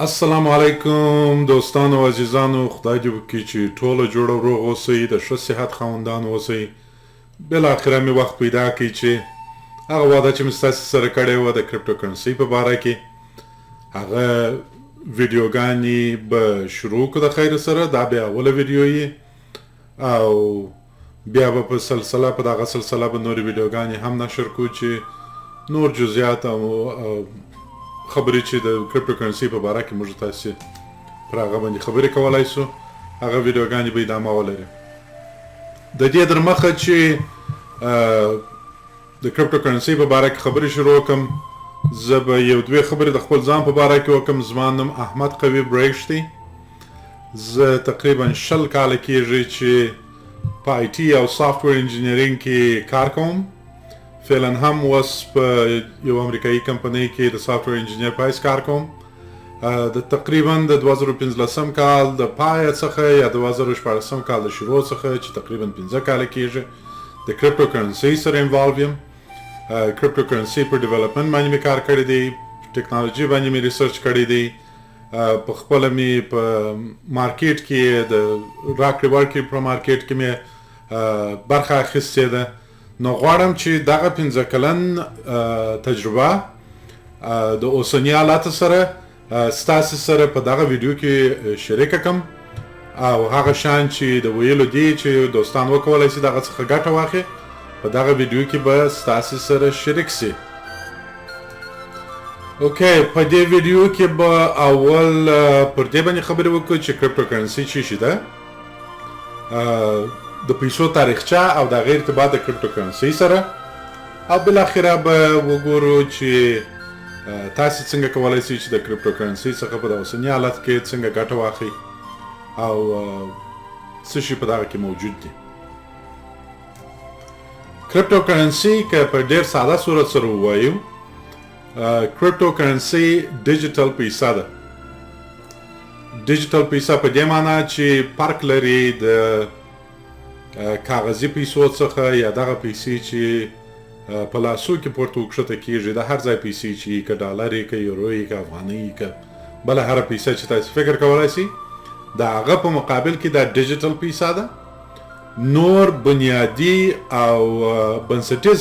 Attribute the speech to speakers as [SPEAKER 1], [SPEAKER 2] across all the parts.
[SPEAKER 1] السلام علیکم دوستانو او عزیزانو، خدای دې وکړي چې ټوله جوړه و روغ اوسئ، د ښه صحت خاوندان اوسئ. بالاخره مې وخت پیدا کړی چې هغه وعده چې مې ستاسې سره کړې وه د کرپټو کرنسۍ په باره کې هغه ویډیوګانې به شروع کړو د خیر سره. دا بیا اوله ویډیو یې او بیا به په سلسله په دغه سلسله به نورې ویډیوګانې هم نشر کړو چې نور جزئیات او خبرې چې د کرپټو کرنسۍ په باره کې موږ تاسې پر هغه باندې خبرې کولی سو، هغه ویډیوګانې به ادامه ولري. د دې در مخه چې د کرپټو کرنسۍ په باره کې خبرې شروع کړم، زه به یو دوې خبرې د خپل ځان په باره کې وکړم. زما نوم احمد قوي بریښ دی. زه تقریبا 20 کاله کېږي چې په آی ټي او سافټویر انجینرینګ کې کار کوم. فعلا هم اوس په یو امریکایي کمپنۍ کې د سافټویر انجینر په حیث کار کوم. د تقریبا د 2015 کال د پای څخه یا 2014 کال د شروع څخه چې تقریبا 15 کاله کېږي د کرپټو کرنسۍ سره انوالو یم. کرپټو کرنسۍ په ډیولپمنټ باندې مې کار کړی دی، ټیکنالوژي باندې مې ریسرچ کړی دی، په خپله مې په مارکیټ کې د راکړې ورکړې په مارکیټ کې مې برخه اخیستې ده. نو غواړم چې دغه 15 کلن تجربه د اوسني حالاتو سره ستاسې سره په دغه ویډیو کې شریکه کړم او هغه شیان چې د ویلو دي چې دوستان وکولی شي دغه څخه ګټه واخلي په دغه ویډیو کې به ستاسې سره شریک سي. اوکې، په دې ویډیو کې به اول پر دې باندې خبرې وکړو چې کرپټو کرنسۍ څه شي ده، د پیسو تاریخچه او د هغې ارتباط د کرپټو کرنسۍ سره، او بالاخره به وګورو چې تاسې څنګه کولی شئ چې د کرپټو کرنسۍ څخه په د اوسني حالت کې څنګه ګټه واخلئ او څه شي په دغه کې موجود دي. کرپټو کرنسۍ که په ډېر ساده صورت سره ووایو، کرپټو کرنسۍ ډیجیټل پیسه ده. ډیجیټل پیسه په دې معنی چې فرق لري د کاغذي پیسو څخه یا دغه پیسې چې په لاسو کې پورته وکښته کېږي، د هر ځای پیسې چې که ډالر یې که یورو یې که افغانۍ یې که بله هره پیسه چې تاسې فکر کولی شئ، د هغه په مقابل کې دا ډیجیټل پیسه ده. نور بنیادي او بنسټیز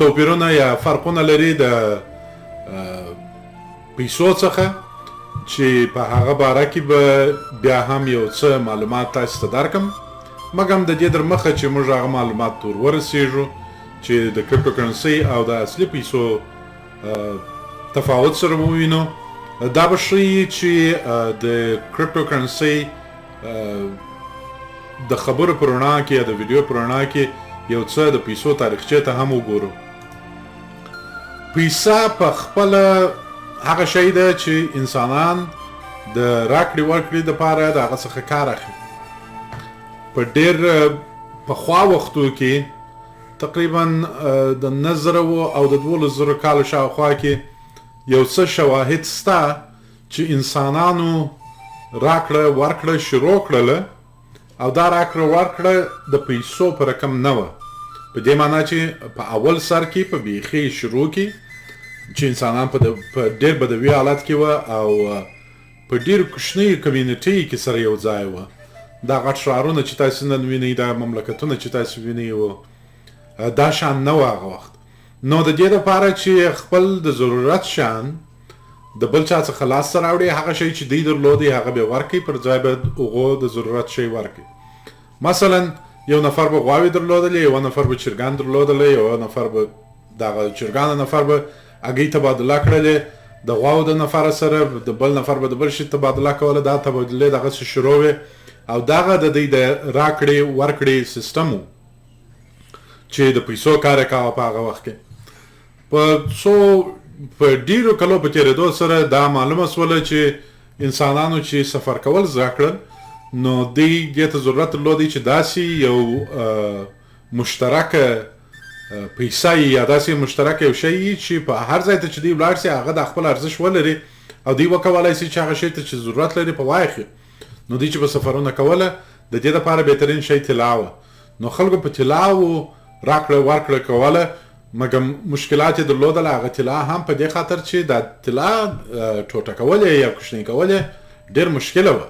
[SPEAKER 1] توپیرونه یا فرقونه لري د پیسو څخه چې په هغه باره کې به بیا هم یو څه معلومات تاسې ته درکړم، مګم د دې در مخه چې موږ هغه معلومات ور ورسېږو چې د کرپټو کرنسۍ او د اصلي پیسو تفاوت سره ووینو. دا به ښیي چې د کرپټو کرنسۍ د خبرو په رڼا کې یا د ویډیو په رڼا کې یو څه د پیسو تاریخچې ته هم وګورو. پیسه په خپله هغه شی ده چې انسانان د راکړې ورکړې دپاره د هغه څخه کار اخلي. په ډېر پخوا وختو کې تقریبا د 9,000 او د 12,000 کالو شاوخوا کې یو څه شواهد سته چې انسانانو راکړه ورکړه شروع کړله او دا راکړه ورکړه د پیسو په رقم نه وه، په دې معنی چې په اول سر کې په بیخي شروع کې چې انسانان په ډېر بدوي حالت کې وه او په ډېر کوچنۍ کمیونټۍ کې سره یو ځای وه. دا غټ ښارونه چې تاسې نن وینئ، دا مملکتونه چې تاسې وینئ دا شان نه وه هغه وخت. نو د دې دپاره چې خپل د ضرورت شیان د بل چا څخه لاسته راوړي، هغه شی چې دوی درلودی هغه به ورکړي، پر ځای به هغو د ضرورت شی ورکړي. مثلا یو نفر به غواوې درلودلې، یو نفر به چرګان درلودلی، یو نفر به دغه چرګانو نفر به هګۍ تبادله کړلې د غواو د نفر سره، د بل نفر به د بل شي تبادله کوله، دا تبادلې دغسې شروع وې او دغه د دوی د راکړې ورکړې سیستم و چې د پیسو کار یې کاوه په هغه وخت کې. په ډېرو کلو په تېرېدو سره دا معلومه سوله چې انسانانو چې سفر کول زده کړل، نو دوی دې ته ضرورت درلودی چې داسې یو مشترکه پیسه یا داسې مشترک یو شی چې په هر ځای ته چې دوی ولاړ سي هغه د خپل ارزښت ولري او دوی وکولی شي چې هغه شی ته چې ضرورت لري په واخلي. نو دوی چې به سفرونه کوله د دې دپاره بهترین شی طلا وه. نو خلکو په طلاو راکړه ورکړه کوله مګم مشکلات یې درلودل هغه طلا هم په دې خاطر چې دا طلا ټوټه کول یا کوچنۍ کول ډېر مشکله وه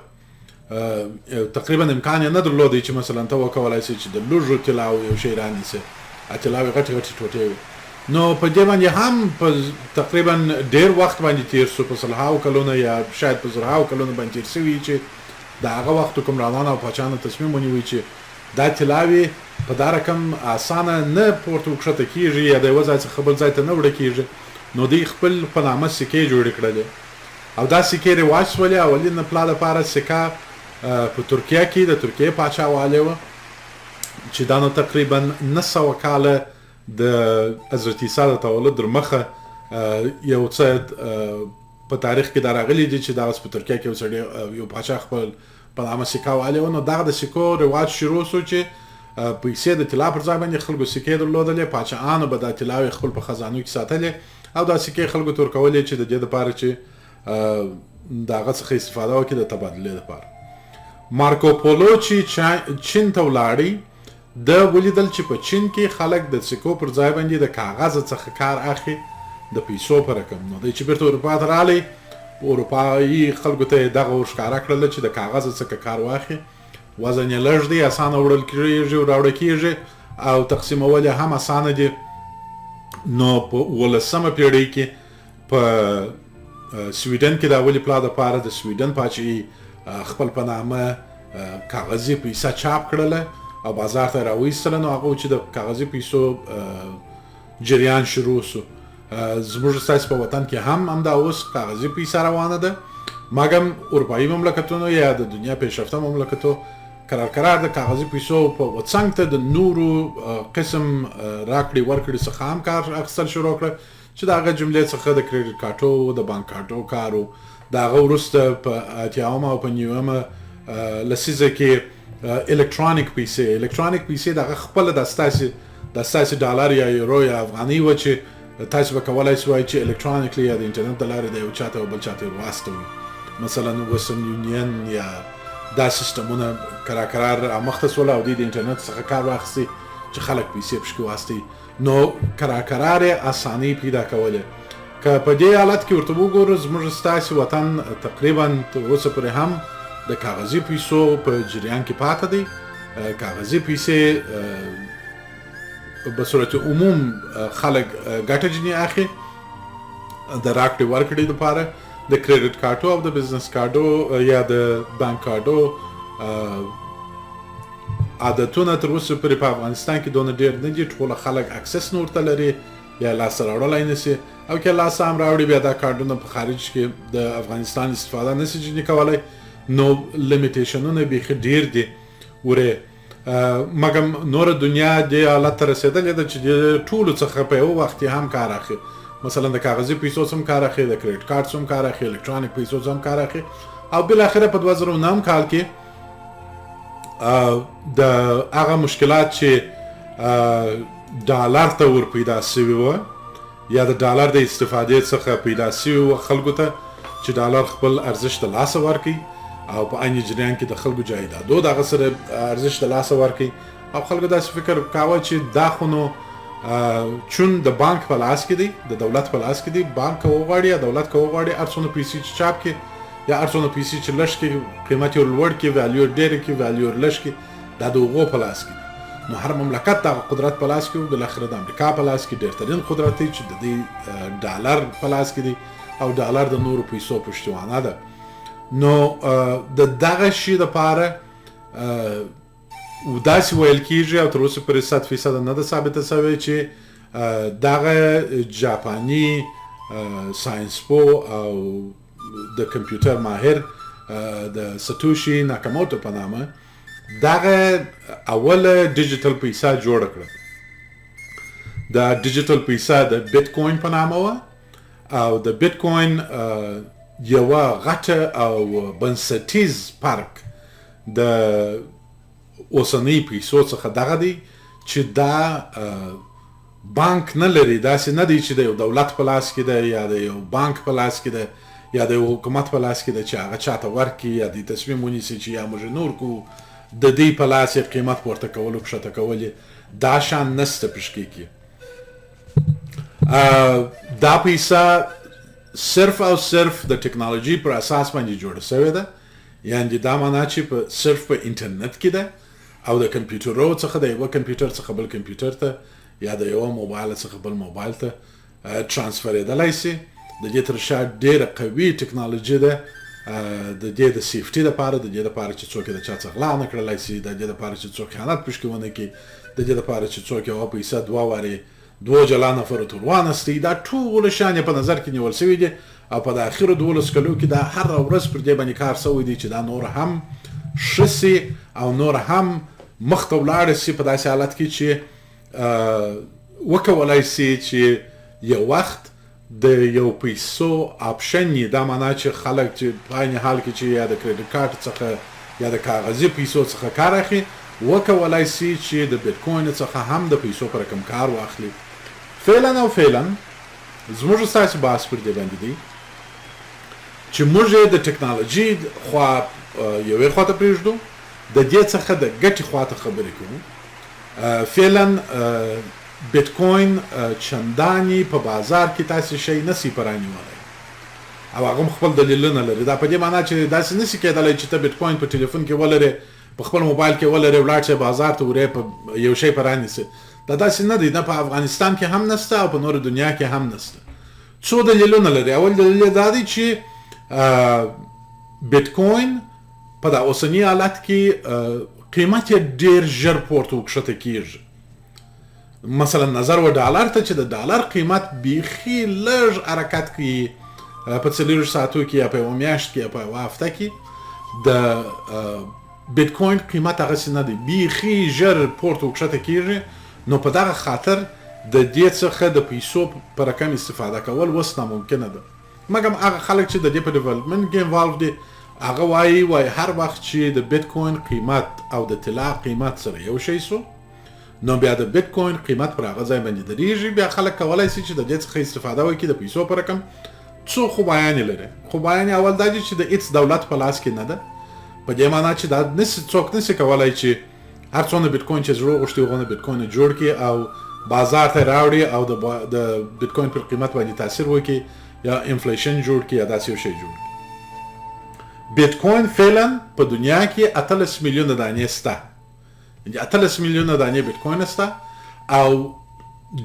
[SPEAKER 1] تقریبا امکان یې نه درلودی چې مثلا ته وکولی سې چې د لږو طلاو یو شی رانیسې طلاوې غټې غټې ټوټې وي نو په دې باندې هم په تقریبا ډېر وخت باندې تیر سو په سلهاو کلونه یا شاید په زرهاو کلونه باندې تیر سوي چې د هغه وخت حکمرانانو او پاچاهانو تصمیم ونیوی چې دا طلاوې په دا رقم اسانه نه پورته وکښته کېږي یا د یوه ځای څخه بل ځای ته نه وړه کېږي نو دوی خپل په نامه سکې جوړې کړلې او دا سکې رواج شولې اولین پلا دپاره سکه په ترکیه کې د ترکیې پاچا والې وه چې دا نو تقریبا 900 کاله د حضرت عیسی د تولد در مخه یو څه په تاریخ کې دا راغلی دي چې دا اوس په ترکیه کې یو سړی یو پاچا خپل په نامه سکه والې وه نو دغه د سکو رواج شروع سو چې پیسې د طلا پر ځای باندې خلکو سکې درلودلې پاچاهانو به دا طلاوې خپل په خزانو کې ساتلې او دا سکې خلکو ته ورکولې چې د دې دپاره چې د هغه څخه استفاده وکړي د تبادلې دپاره مارکو پولو چې چین ته ولاړی د ولیدل چې په چین کې خلک د سکو پر ځای باندې د کاغذ څخه کار اخلي د پیسو په رقم نو دی چې بیرته اروپا ته راغلی اروپایي خلکو ته یې دغه ورښکاره کړله چې د کاغذ څخه کار واخلي وزن یې لږ دی اسانه وړل کېږي او راوړه کېږي او تقسیمول یې هم اسانه دي نو په 18مه پیړۍ کې په سویډن کې د اولي پلا دپاره د سویډن پاچاهي خپل په نامه کاغذي پیسه چاپ کړله او بازار ته راویستله نو هغه چې د کاغذي پیسو جریان شروع سو زموږ ستاسې په وطن کې هم همدا اوس کاغذي پیسه روانه ده مګم اروپایي مملکتونو یا د دنیا پیشرفته مملکتو قرار د کاغذي پیسو په څنګ ته د نورو قسم راکړې ورکړې څخه هم کار اخیستل شروع کړه چې د هغه جملې څخه د کریډټ کارټو د بانک کارټو کارو د هغه وروسته په 80مه او په 90مه لسیزه کې الکترونیک پیسې دغه خپله د ستاسې ډالر یا یورو یا افغانۍ وه چې تاسو به کولی سوای چې الکترونیکلی یا د انټرنټ د لارې د یو چاته او بل چاته واستوي مثلا ویسټرن یونین یا دا سیستمونه کرار رامخته سول او دوی د انټرنټ څخه کار واخیستي چې خلک پیسې پشکې واستوي نو کرار یې اسانۍ پیدا کولې که په دې حالت کې ورته وګورو زموږ ستاسې وطن تقریبا تر اوسه پورې هم د کاغذي پیسو په جریان کې پاته دی کاغذي پیسې به صورت عموم خلک ګټه ځینې اخلي د راکړې ورکړې دپاره د کریډټ کارټو او د بزنس کارډو یا د بانک کارډو عادتونه تر اوسه پورې په افغانستان کې دونه ډېر نه دي ټوله خلک اکسس نه ورته لري یا لاسته راوړلی نه سي او که لاسته هم راوړي بیا دا کارډونه په خارج کې د افغانستان استفاده نه سي ځینې کولی نو لیمیټیشنونه بیخي ډېر دي ورې مګم نوره دنیا دې حالت ته رسېدلې ده چې د ټولو څخه په یو وخت هم کار اخلي مثلا د کاغذي پیسو هم کار اخلي د کریډټ کارت هم کار اخلي الکترونیک پیسو هم کار اخلي او بالاخره په 2009 کال کې د هغه مشکلات چې ډالر ته ور پیدا سوي وه یا د ډالر د استفادې څخه پیدا سوي وه خلکو ته چې ډالر خپل ارزش د لاسه ورکوي او په عین جریان کې د خلکو جایدادو دغه سره ارزش د لاسه ورکوي او خلکو داسې فکر کاوه چې دا خو نو چون د بانک په لاس کې دی د دولت په لاس کې دی بانک که وغواړي یا دولت که وغواړي هر څومره پیسې چې چاپ کړي یا هر څومره پیسې چې لږ کړي قیمت یې لوړ کړي ویلیو یې ډېره کړي ویلیو یې لږ کړي دا د هغو په لاس کې دی نو هر مملکت دغه قدرت په لاس کې و بالاخره د امریکا په لاس کې ډېرترین قدرت دی چې د دې ډالر په لاس کې دی او ډالر د نورو پیسو پشتوانه ده نو د دغه شي دپاره داسې ویل کېږي او تر اوسه پورې 100% نه ده ثابته سوې چې دغه جاپاني ساینسپو او د کمپیوټر ماهر د ساتوشي ناکاموتو په نامه دغه اوله ډیجیټل پیسه جوړه کړه دا ډیجیټل پیسه د بیت کوین په نامه وه او د بیت کوین یوه غټه او بنسټیز فرق د اوسنۍ پیسو څخه دغه دی چې دا بانک نه لري داسې نه دی چې د یو دولت په لاس کې ده یا د یو بانک په لاس کې ده یا د یو حکومت په لاس کې ده چې هغه چاته ورکړي یا د تصمیم ونیسي چې یا موږ نور کو د دې په لاس یې قیمت پورته کولو کښته کول دا شان نسته پشکې کې دا پیسه صرف او صرف د ټکنالوژي پر اساس باندې جوړه شوې ده یعنی دا معنا چې په صرف په انټرنیټ کې ده او د کمپیوټرو څخه د یو کمپیوټر څخه بل کمپیوټر ته یا د یو موبایل څخه بل موبایل ته ترانسفرېدلی شي د دې تر شا ډېره قوي ټکنالوژي ده د دې د سیفټي لپاره د دې لپاره چې څوک د چا څخه غلا نه کړلی شي د دې لپاره چې څوک خیانت پشکې ونه کړي د دې لپاره چې څوک یوه پیسه دوه وارې دوه جلا نفرو ته وانستی دا ټول شیان په نظر کې نیول شوي دي او په د اخرو 12 کلو کې دا هر ورځ پر دې باندې کار شوی دی چې دا نور هم ښه سي او نور هم مخ ته ولاړ سي په داسې حالت کې چې وکولای سي چې یو وخت د یو پیسو آپشن یې دا معنا چې خلک چې په عین حال کې چې یا د کریډټ کارت څخه یا د کاغذي پیسو څخه کار اخلي وکولای سي چې د بیټکوین څخه هم د پیسو پر رقم کار واخلي فعلا او فعلا زموږ ستاسو بحث پر دې باندې دی چې موږ د ټکنالوژي خوا یوې خواته پرېږدو د دې څخه د ګټې خواته خبرې کوو فعلا بیټکوین چنداني په بازار کې تاسو شی نسی پرانیولی او هغه خپل دلیلونه لري دا په دې معنی چې داسې نسی کېدلی چې ته بیټکوین په ټلیفون کې ولرې په خپل موبایل کې ولرې ولاړ شې بازار ته ورې په یو شی پرانیسې دا داسې نه دی نه په افغانستان کې هم نسته او په نورو دنیا کې هم نسته څو دلیلونه لري اول دلیل دا دی چې بیټکوین په دا اوسني حالت کې قیمت یې ډېر ژر پورته وکښته کېږي مثلا نظر و ډالر ته چې د ډالر قیمت بیخي لږ حرکت کوي په 40 ساعتو کې یا په یوه میاشت کې یا په یوه هفته کې د بیټکوین قیمت هغسې نه دی بیخي ژر پورته وکښته کېږي نو په دغه خاطر د دې څخه د پیسو په رقم استفاده کول اوس ناممکنه ده مګر هغه خلک چې د دې په ډیولپمنټ کې انوالو دي هغه وایي هر وخت چې د بیټکوین قیمت او د طلا قیمت سره یو شی سو نو بیا د بیټکوین قیمت پر هغه ځای باندې درېږي بیا خلک کولی شي چې د دې څخه استفاده وکړي د پیسو په رقم څو خوبایانې لري خوبایانې اول دا دي چې د هېڅ دولت په لاس کې نه ده په دې معنا چې دا څوک نسي کولی چې هر څونه بیټکوین چې زړه غوښتي هغونه بیټکوین جوړ کړي او بازار ته راوړي او د بیټکوین پر قیمت باندې تاثیر وکړي یا انفلیشن جوړ کړي یا داسې یو شی جوړ کړي بیټکوین فعلا په دنیا کې 18 میلیونه دانې شته 18 میلیونه دانې بیټکوین شته او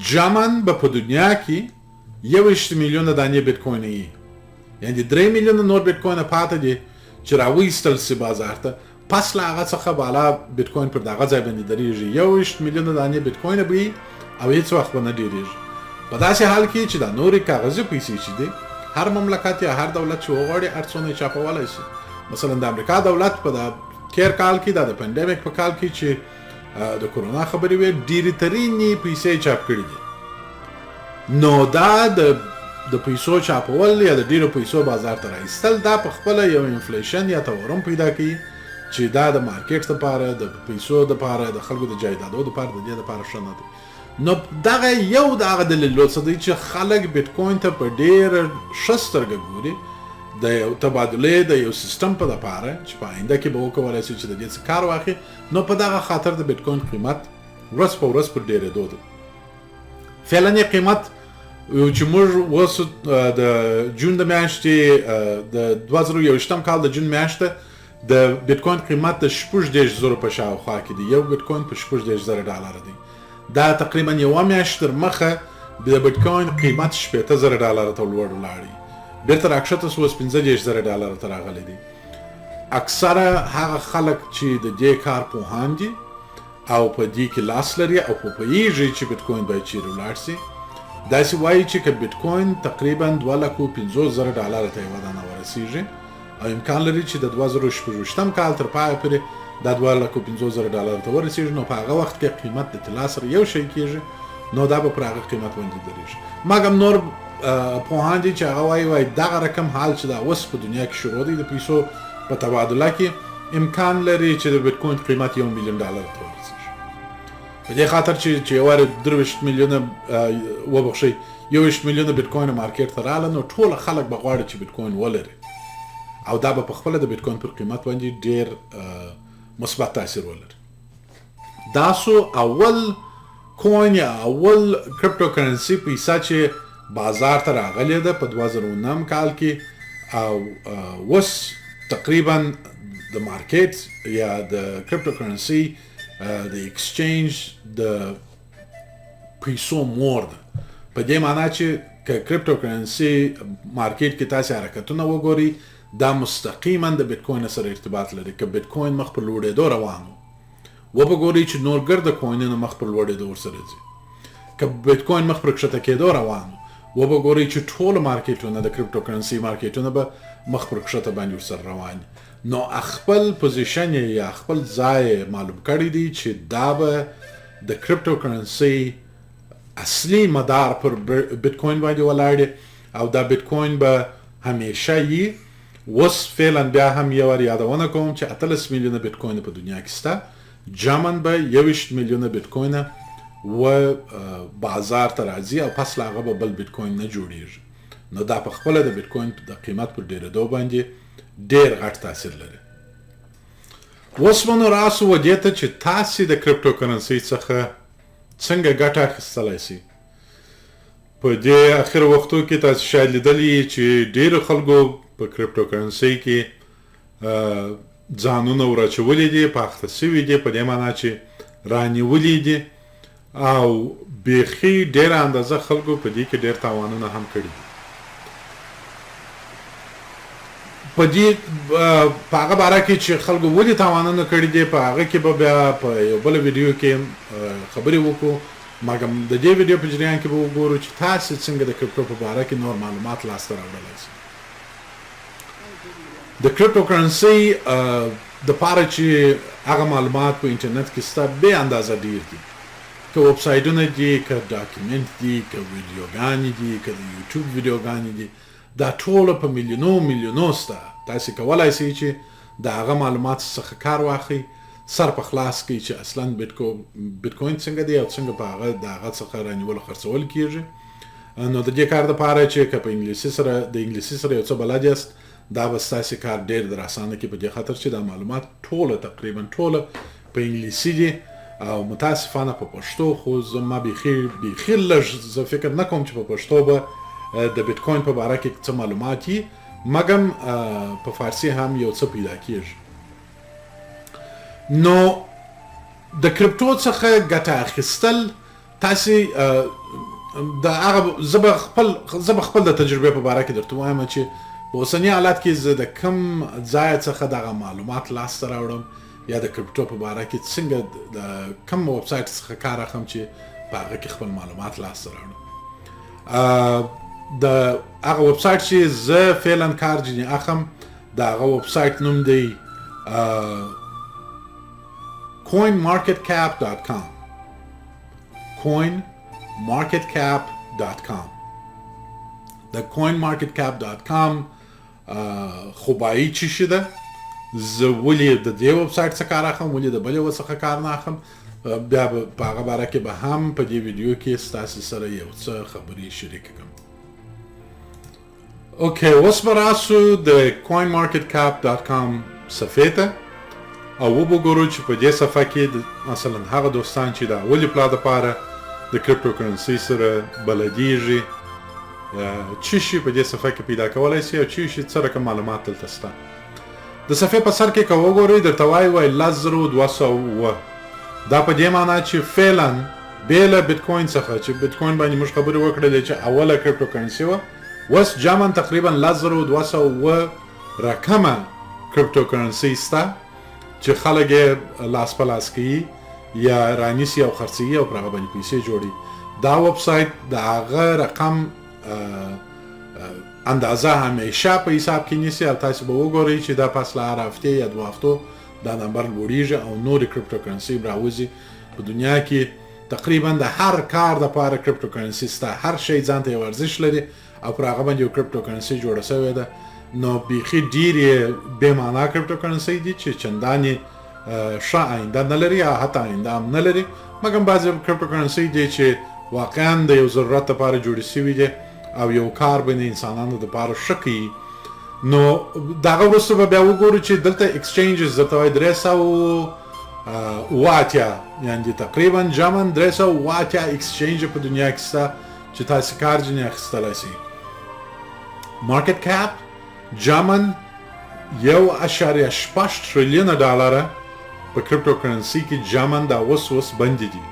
[SPEAKER 1] جمعاً به په دنیا کې 21 میلیونه دانې بیټکوین یي یعنې 3 میلیونه نور بیټکوین پاتې دي چې راویستل سي بازار ته پس له هغه څخه بالا بیټکوین پر دغه ځای باندې درېږي 21 میلیونه دانې بیټکوین به وي او هېڅ وخت به نه ډېرېږي په داسې حال کې چې دا نورې کاغذي پیسې چې دي هر مملکت یا هر دولت چې وغواړي هر څونه یې چاپولی شي مثلا د امریکا دولت په دا تېر کال کې دا د پنډیمک په کال کې چې د کرونا خبرې وې ډېرې ترینې پیسې چاپ کړي دي نو دا د پیسو چاپول یا د ډېرو پیسو بازار ته راایستل دا په خپله یو انفلیشن یا تورم پیدا کوي چې دا د مارکیټ دپاره د پیسو دپاره د خلکو د جایدادو دپاره د دې دپاره ښه نه دی نو دغه یو د هغه دلیلو څه دی چې خلک بیټکوین ته په ډېره ښه سترګه ګوري د یو تبادلې د یو سیستم په دپاره چې په آینده کې به وکولی شي چې د دې څه کار واخلي نو په دغه خاطر د بیټکوین قیمت ورځ په ورځ پر ډېرېدو دی فعلا یې قیمت چې موږ اوس د جون د میاشتې د 2021 کال د جون میاشته د بیټکوین قیمت د 16,000 په شاوخوا کې دی یو بیټکوین په 16,000 ډالر دی دا تقریبا یوه میاشت تر مخه د بیټکوین قیمت 80,000 ډالر ته لوړ ولاړی بیرته راکښته سو 15,000 ډالر ته راغلی دی اکثره هغه خلک چې د دې کار پوهان دي او په دې کې لاس لري او پوهیږي چې بیټکوین باید چیرې ولاړ سي داسې وایي چې که بیټکوین تقریبا 2,50,000 ډالر ته یوه دانه ورسیږي او امکان لري چې د 2026 کال تر پایه پورې دا 2,50,000 ډالر ته ورسیږي نو په هغه وخت کې قیمت د طلا سره یو شی کېږي نو دا به پر هغه قیمت باندې درېږي مګر نور پوهان دي چې هغه وایي دغه رقم حال چې دا اوس په دنیا کې شروع دی د پیسو په تبادله کې امکان لري چې د بیټکوین قیمت 1 میلیون ډالر ته ورسیږي په دې خاطر چې یو وارې 23 میلیونه وبخښئ 21 میلیونه بیټکوین مارکیټ ته راغله نو ټول خلک به غواړي چې بیټکوین ولري او دا به په خپله د بیټکوین پر قیمت باندې ډېر مثبت تاثیر ولري دا سو اول کوین یا اول کرپټو کرنسی پیسه چې بازار ته راغلی ده په 2009 کال کې او اوس تقریبا د مارکیټ یا د کرپټو کرنسی د ایکسچینج د پیسو مور ده په دې معنی چې که کرپټو کرنسی مارکیټ کې تاسو حرکتونه وګورئ دا مستقیما د بیت کوین سره ارتباط لري که بیت کوین مخ په لوړېدو روان و به ګورئ چې نور ګرد کوینونه مخ په لوړېدو ورسره ځي که بیت کوین مخ پر کښته کېدو روان و به ګورئ چې ټول مارکیټونه د کرپټو کرنسی مارکیټونه به مخ پر کښته باندې ورسره روان نو خپل پوزیشن یا خپل ځای معلوم کړی دی چې دا به د کرپټو کرنسی اصلي مدار پر بیت کوین باندې ولاړ دی او دا بیت کوین به همیشه یي اوس فعلا بیا هم یو وار یادونه کوم چې 18 میلیونه بیت کوین په دنیا کې شته جامن به 21 میلیونه بیت کوین و بازار ته راځي او پس لا هغه به بل بیت کوین نه جوړیږي نو دا په خپل د بیت کوین د قیمت پر ډیرېدو باندې ډیر غټ تاثیر لري اوس مونږ راسو و دې ته چې تاسو د کرپټو کرنسی څخه څنګه ګټه اخیستلای شئ په دې اخر وختو کې تاسو شاید لیدلی چې ډیر خلکو په کرپټو کرنسی کې ځانونه ورچولي دي پاخته سوي دي په دې معنی چې رانیولي دي او بیخي ډیره اندازه خلکو په دې کې ډیر تاوانونه هم کړي په دې په هغه باره کې چې خلکو ولې تاوانونه کړي دي په هغه کې به بیا په یو بل ویډیو کې خبرې وکړو مګر د دې ویډیو په جریان کې به وګورو چې تاسو څنګه د کرپټو په باره کې نور معلومات لاسته راوړلی شئ د کرپټو کرنسی د پاره چې هغه معلومات په انټرنیټ کې ستا به اندازه ډیر دي که ویب سایټونه دي که ډاکومنټ دي که ویډیوګانې دي که د یوټیوب ویډیوګانې دي دا ټول په میلیونو ستا تاسو کولای شئ چې د هغه معلومات څخه کار واخلئ سر په خلاص کړئ چې اصلا بیت کوین څنګه دی او څنګه په هغه د هغه څخه رانیول خرڅول کیږي نو د دې کار دپاره چې که په انګلیسي سره یو څه بلد یاست دا به ستاسې کار ډېر در اسانه کړي په دې خاطر چې دا معلومات ټوله تقریبا ټوله په انګلیسي دي او متاسفانه په پښتو خو زما بیخي لږ زه فکر نه کوم چې په پښتو به د بیت کوین په باره کې څه معلومات وي مګر په فارسي هم یو څه پیدا کیږي نو د کرپټو څخه ګټه اخیستل تاسې د هغه زه به خپل د تجربې په باره کې درته وایم چې په اوسني حالت کې زه د کوم ځای څخه دغه معلومات لاسته راوړم یا د کرپټو په باره کې څنګه د کوم ویب سایټ څخه کار اخلم چې په هغه کې خپل معلومات لاسته راوړم د هغه ویب سایټ چې زه فعلا کار ځینې اخلم د هغه ویب سایټ نوم دی coinmarketcap.com coinmarketcap.com د coinmarketcap.com خوبایی چی شده زه ولې د دې ویب سایټ څخه کار اخلم ولې د بلې څخه کار نه اخلم بیا په هغه باره کې به هم په دې ویډیو کې ستاسو سره یو څه خبرې شریک کړم اوکې اوس به راسو د coinmarketcap.com صفحې ته او وګورو چې په دې صفحه کې مثلا هغه دوستان چې د اولې پلا دپاره د کرپټو کرنسۍ سره بلدیږي چی شي په دې صفحه کې پیدا کولی شي او چی شي څه رقم معلومات دلته شته د صفحې په سر کې که وګورئ درته وایي 10200 دا په دې معنی چې فعلا بې له بیت کوین څخه چې بیت کوین باندې موږ خبرې وکړلې چې اوله کرپټو کرنسي وه اوس جمعا تقریبا 10200 رقمه کرپټو کرنسۍ شته چې خلک یې لاس په لاس کوي یا رانیسي او خرڅوي او پر هغه باندې پیسې جوړي دا ویب سایټ د هغه رقم اندازه همیشه په حساب کې نیسي او تاسو به وګورئ چې دا پس له هر هفتې یا 2 هفتو دا نمبر لوړیږي او نورې کرپټو کرنسۍ راوځي په دنیا کې تقریبا د هر کار دپاره کرپټو کرنسۍ شته هر شی ځان ته یو ارزښت لري او پر هغه باندې یو کرپټو کرنسۍ جوړه شوې ده نو بیخي ډېرې بې معنا کرپټو کرنسۍ دي چې چندانې ښه آینده نه لري یا حتی آینده هم نه لري مګر بعضې کرپټو کرنسۍ دي چې واقعا د یو ضرورت دپاره جوړې شوي دي او یو کار به د انسانانو دپاره ښه کوي نو د هغه وروسته به بیا وګورو چې دلته ایکسچینجز درته وایي 300 واتیا یعنی تقریبا جمن 380 اکسچینج په دنیا کې شته چې تاسو کار جنې اخیستلای شئ. مارکیټ کاپ جمن 1.6 تریلیون ډالره په کرپټو کرنسی کې جمن دا اوس بندي دي.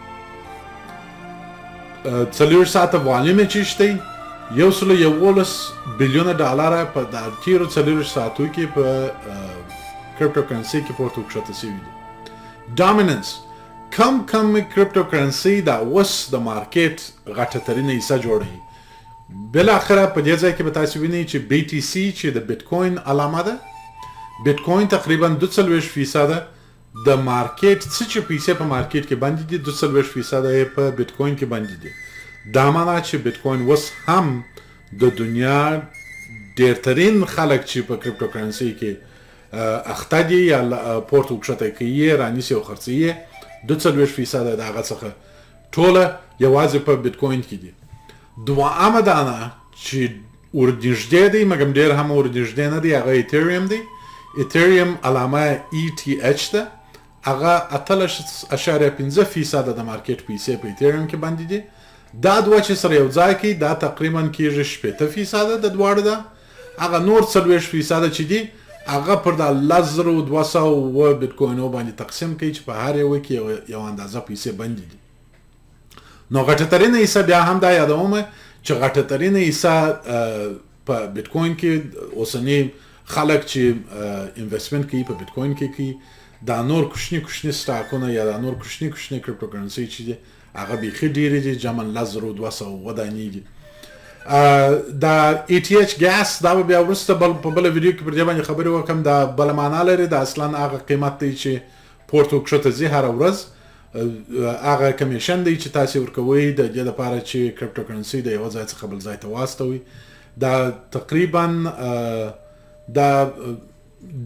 [SPEAKER 1] 4 ساعته والیوم چې شته 111 بلیون ډالره په د تیرو 4 ساعتو کې په کرپټو کرنسی کې پورته وکړه شوی دي. ډامیننس کم کرپټو کرنسی دا اوس د مارکیټ غټه ترینه حصہ جوړوي. بل اخره په دې ځای کې به تاسو وینئ چې بی ټی سی چې د بیت کوین علامه ده، بیت کوین تقریبا 42% د مارکیټ څه چې پیسې په مارکیټ کې باندې دي 42% په بیت کوین کې باندې دي. دا معنی چې بیت کوین اوس هم د دنیا ډېرترین خلک چې په کرپټو کرنسی کې اخته دي یا پورته وکښته کوي رانیسي او خرڅوي 42% د هغه څخه ټوله یوازې په بیت کوین کې دي. دوامه دانه چې ورنږدې دی مګم ډېر هم ورنږدې نه دی هغه ایتریوم دی. ایتریوم علامه ETH ده، هغه 18.5% د مارکیټ پیسې په ایتریوم کې باندې دي. دا دوه چې سره یو ځای کې دا تقریبا کېږي 80% د دواړو ده. هغه نور 40% چې دي هغه پر د 10200 بیت کوینو باندې تقسیم کوي چې په هر یو کې یو اندازه پیسې باندې دي. نو غټه ترینه حصہ بیا هم دا یادوم چې غټه ترینه حصہ په بیت کوین کې اوسنی خلک چې انویسټمنټ کوي په بیت کوین کې کوي. دا نور کوچني سټاکونه یا دا نور کوچني کرپټو کرنسی چې دي هغه بیخي ډېرې دي جمن 10200 ودانې دي. دا ETH ګاس دا به بیا وروسته په بله ویډیو کې پر دې باندې خبرې وکړم. دا بله معنا لري، دا اصلا هغه قیمت دی چې پورته وکښته ځي هره ورځ، هغه کمیشن دی چې تاسې ورکوئ د دې دپاره چې کرپټو کرنسي د یوه ځای څخه بل ځای ته واستوئ. دا تقریبا دا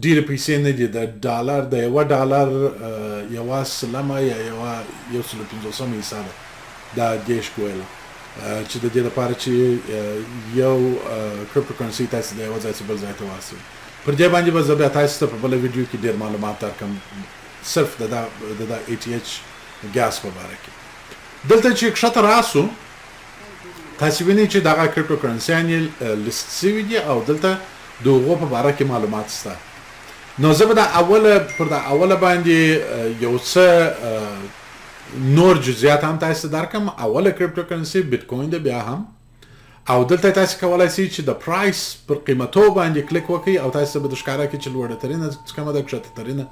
[SPEAKER 1] ډېرې پیسې نه دي. د ډالر د $1 یوه سلمه یا یو سلو 50 حصه ده دا دیش کویله چې د دې لپاره چې یو کرپټو کرنسي تاسو د یوه ځای څخه بل ځای ته واستوئ. پر دې باندې به زه بیا تاسو ته په بله ویډیو کې ډېر معلومات درکړم صرف د ETH ګاس په باره کې. دلته چې ښکته راسو تاسو وینئ چې دغه کرپټو کرنسیان یې لیست شوي دي او دلته د هغو په باره کې معلومات شته. نو زه به پر د اوله باندې یو څه نور جزئیات هم تاسو ته درکړم. اوله کرپټو کرنسي بیت کوین ده بیا هم، او دلته تاسو کولی شئ چې د پرایس پر قیمتو باندې کلیک وکړئ او تاسو به ښکاره کړي چې لوړه ترینه کومه ده، ښکته ترینه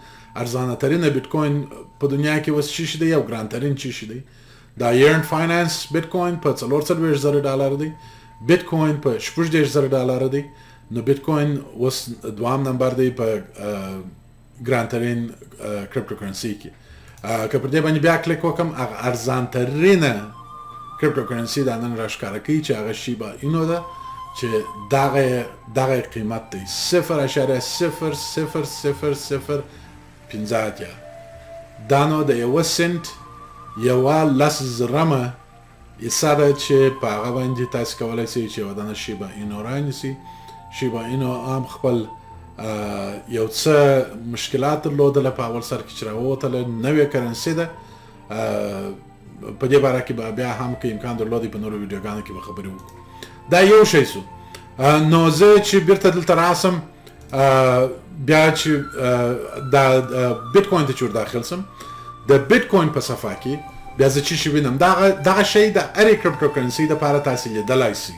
[SPEAKER 1] ارزانه ترینه بیت کوین په دنیا کې اوس څه شی دی او ګران ترین څه شی دی. دا یرن فاینانس بیت کوین په 44,000 ډالر دی، بیت کوین په 46,000 ډالر دی. نو بیت کوین اوس دوام نمبر دی په ګران ترین کرپټو کرنسي کې. که پر دې باندې بیا کلیک وکړم هغه ارزان ترینه کرپټو کرنسي دا نن راښکاره کوي چې هغه شیبا اینو ده چې دغه قیمت دی 0.000050. دا نو د یوه سنت یوه 10 زرمه حصه ده چې په هغه باندې تاسو کولی شئ چې یوه دانه شیبا اینو رانیسئ. شیبا اینو هم خپل یو څه مشکلات درلودله په اول سر کې چې راووتله، نوې کرنسي ده. په دې باره کې به بیا هم که امکان درلودی په نورو ویډیوګانو کې به خبرې وکړو. دا یو شی سو. نو زه چې بیرته دلته راسم بیا چې دا بیت کوین ته چې ورداخل سم د بیت کوین په صفحه کې بیا زه څه شی وینم دغه شی د هرې کرپټو کرنسي دپاره تاسې لیدلی سئ.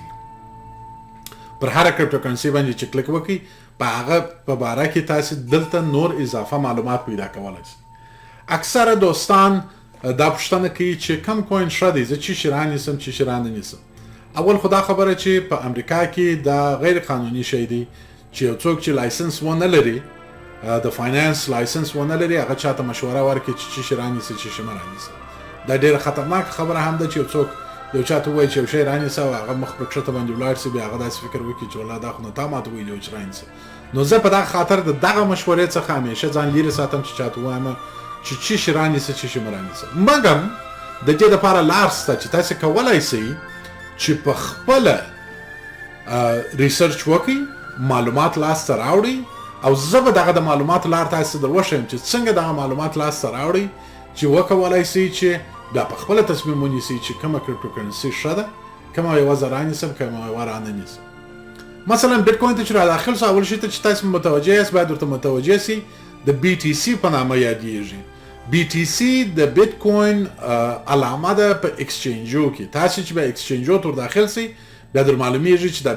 [SPEAKER 1] پر هره کرپټو کرنسي باندې چې کلیک وکړئ په هغه په باره کې تاسې دلته نور اضافه معلومات پیدا کولی شئ. اکثره دوستان دا پوښتنه کوي چې کم کوین ښه دی، زه څه شي رانیسم څه شي راننیسم. اول خو دا خبره چې په امریکا کې دا غیر قانوني شی دی چې یو څوک چې لایسنس ونه لري، د فاینانس لایسنس ونه لري، هغه چاته مشوره ورکړي چې څه شي رانیسي څه شي مه رانیسه. دا ډېره خطرناکه خبره هم ده چې یو څوک یو چاته ووایي چې یو شی رانیسه او هغه مخ په کښته باندې ولاړ شي، بیا هغه داسې فکر وکړي چې والله دا خو نو تا ماته ویلي چې رانیسه. نو زه په دغه خاطر د دغه مشورې څخه همیشه ځان لرې ساتم چې چاته ووایم چې څه شي رانیسه څه شي مه رانیسه. مګر د دې دپاره لار شته چې تاسې کولی شئ چې په خپله ریسرچ وکړئ، معلومات لاسته راوړئ او زه به دغه د معلوماتو لار تاسو در وښیم چې څنګه دغه معلومات لاسته راوړئ چې وکولای شئ چې بیا په خپله تصمیم ونیسئ چې کومه کرپټو کرنسي ښه ده، کومه یوه زه رانیسم، کومه یوه رانه نیسم. مثلا بیټ کوین ته چې را داخل سو، اول شي ته چې تاسو متوجه یاست باید ورته متوجه سئ د بي ټي سي په نامه یادیږي. بي ټي سي د بیټ کوین علامه ده په اکسچینجو کې. تاسو چې به اکسچینجو ته ور داخل سئ بیا در معلومیږي چې دا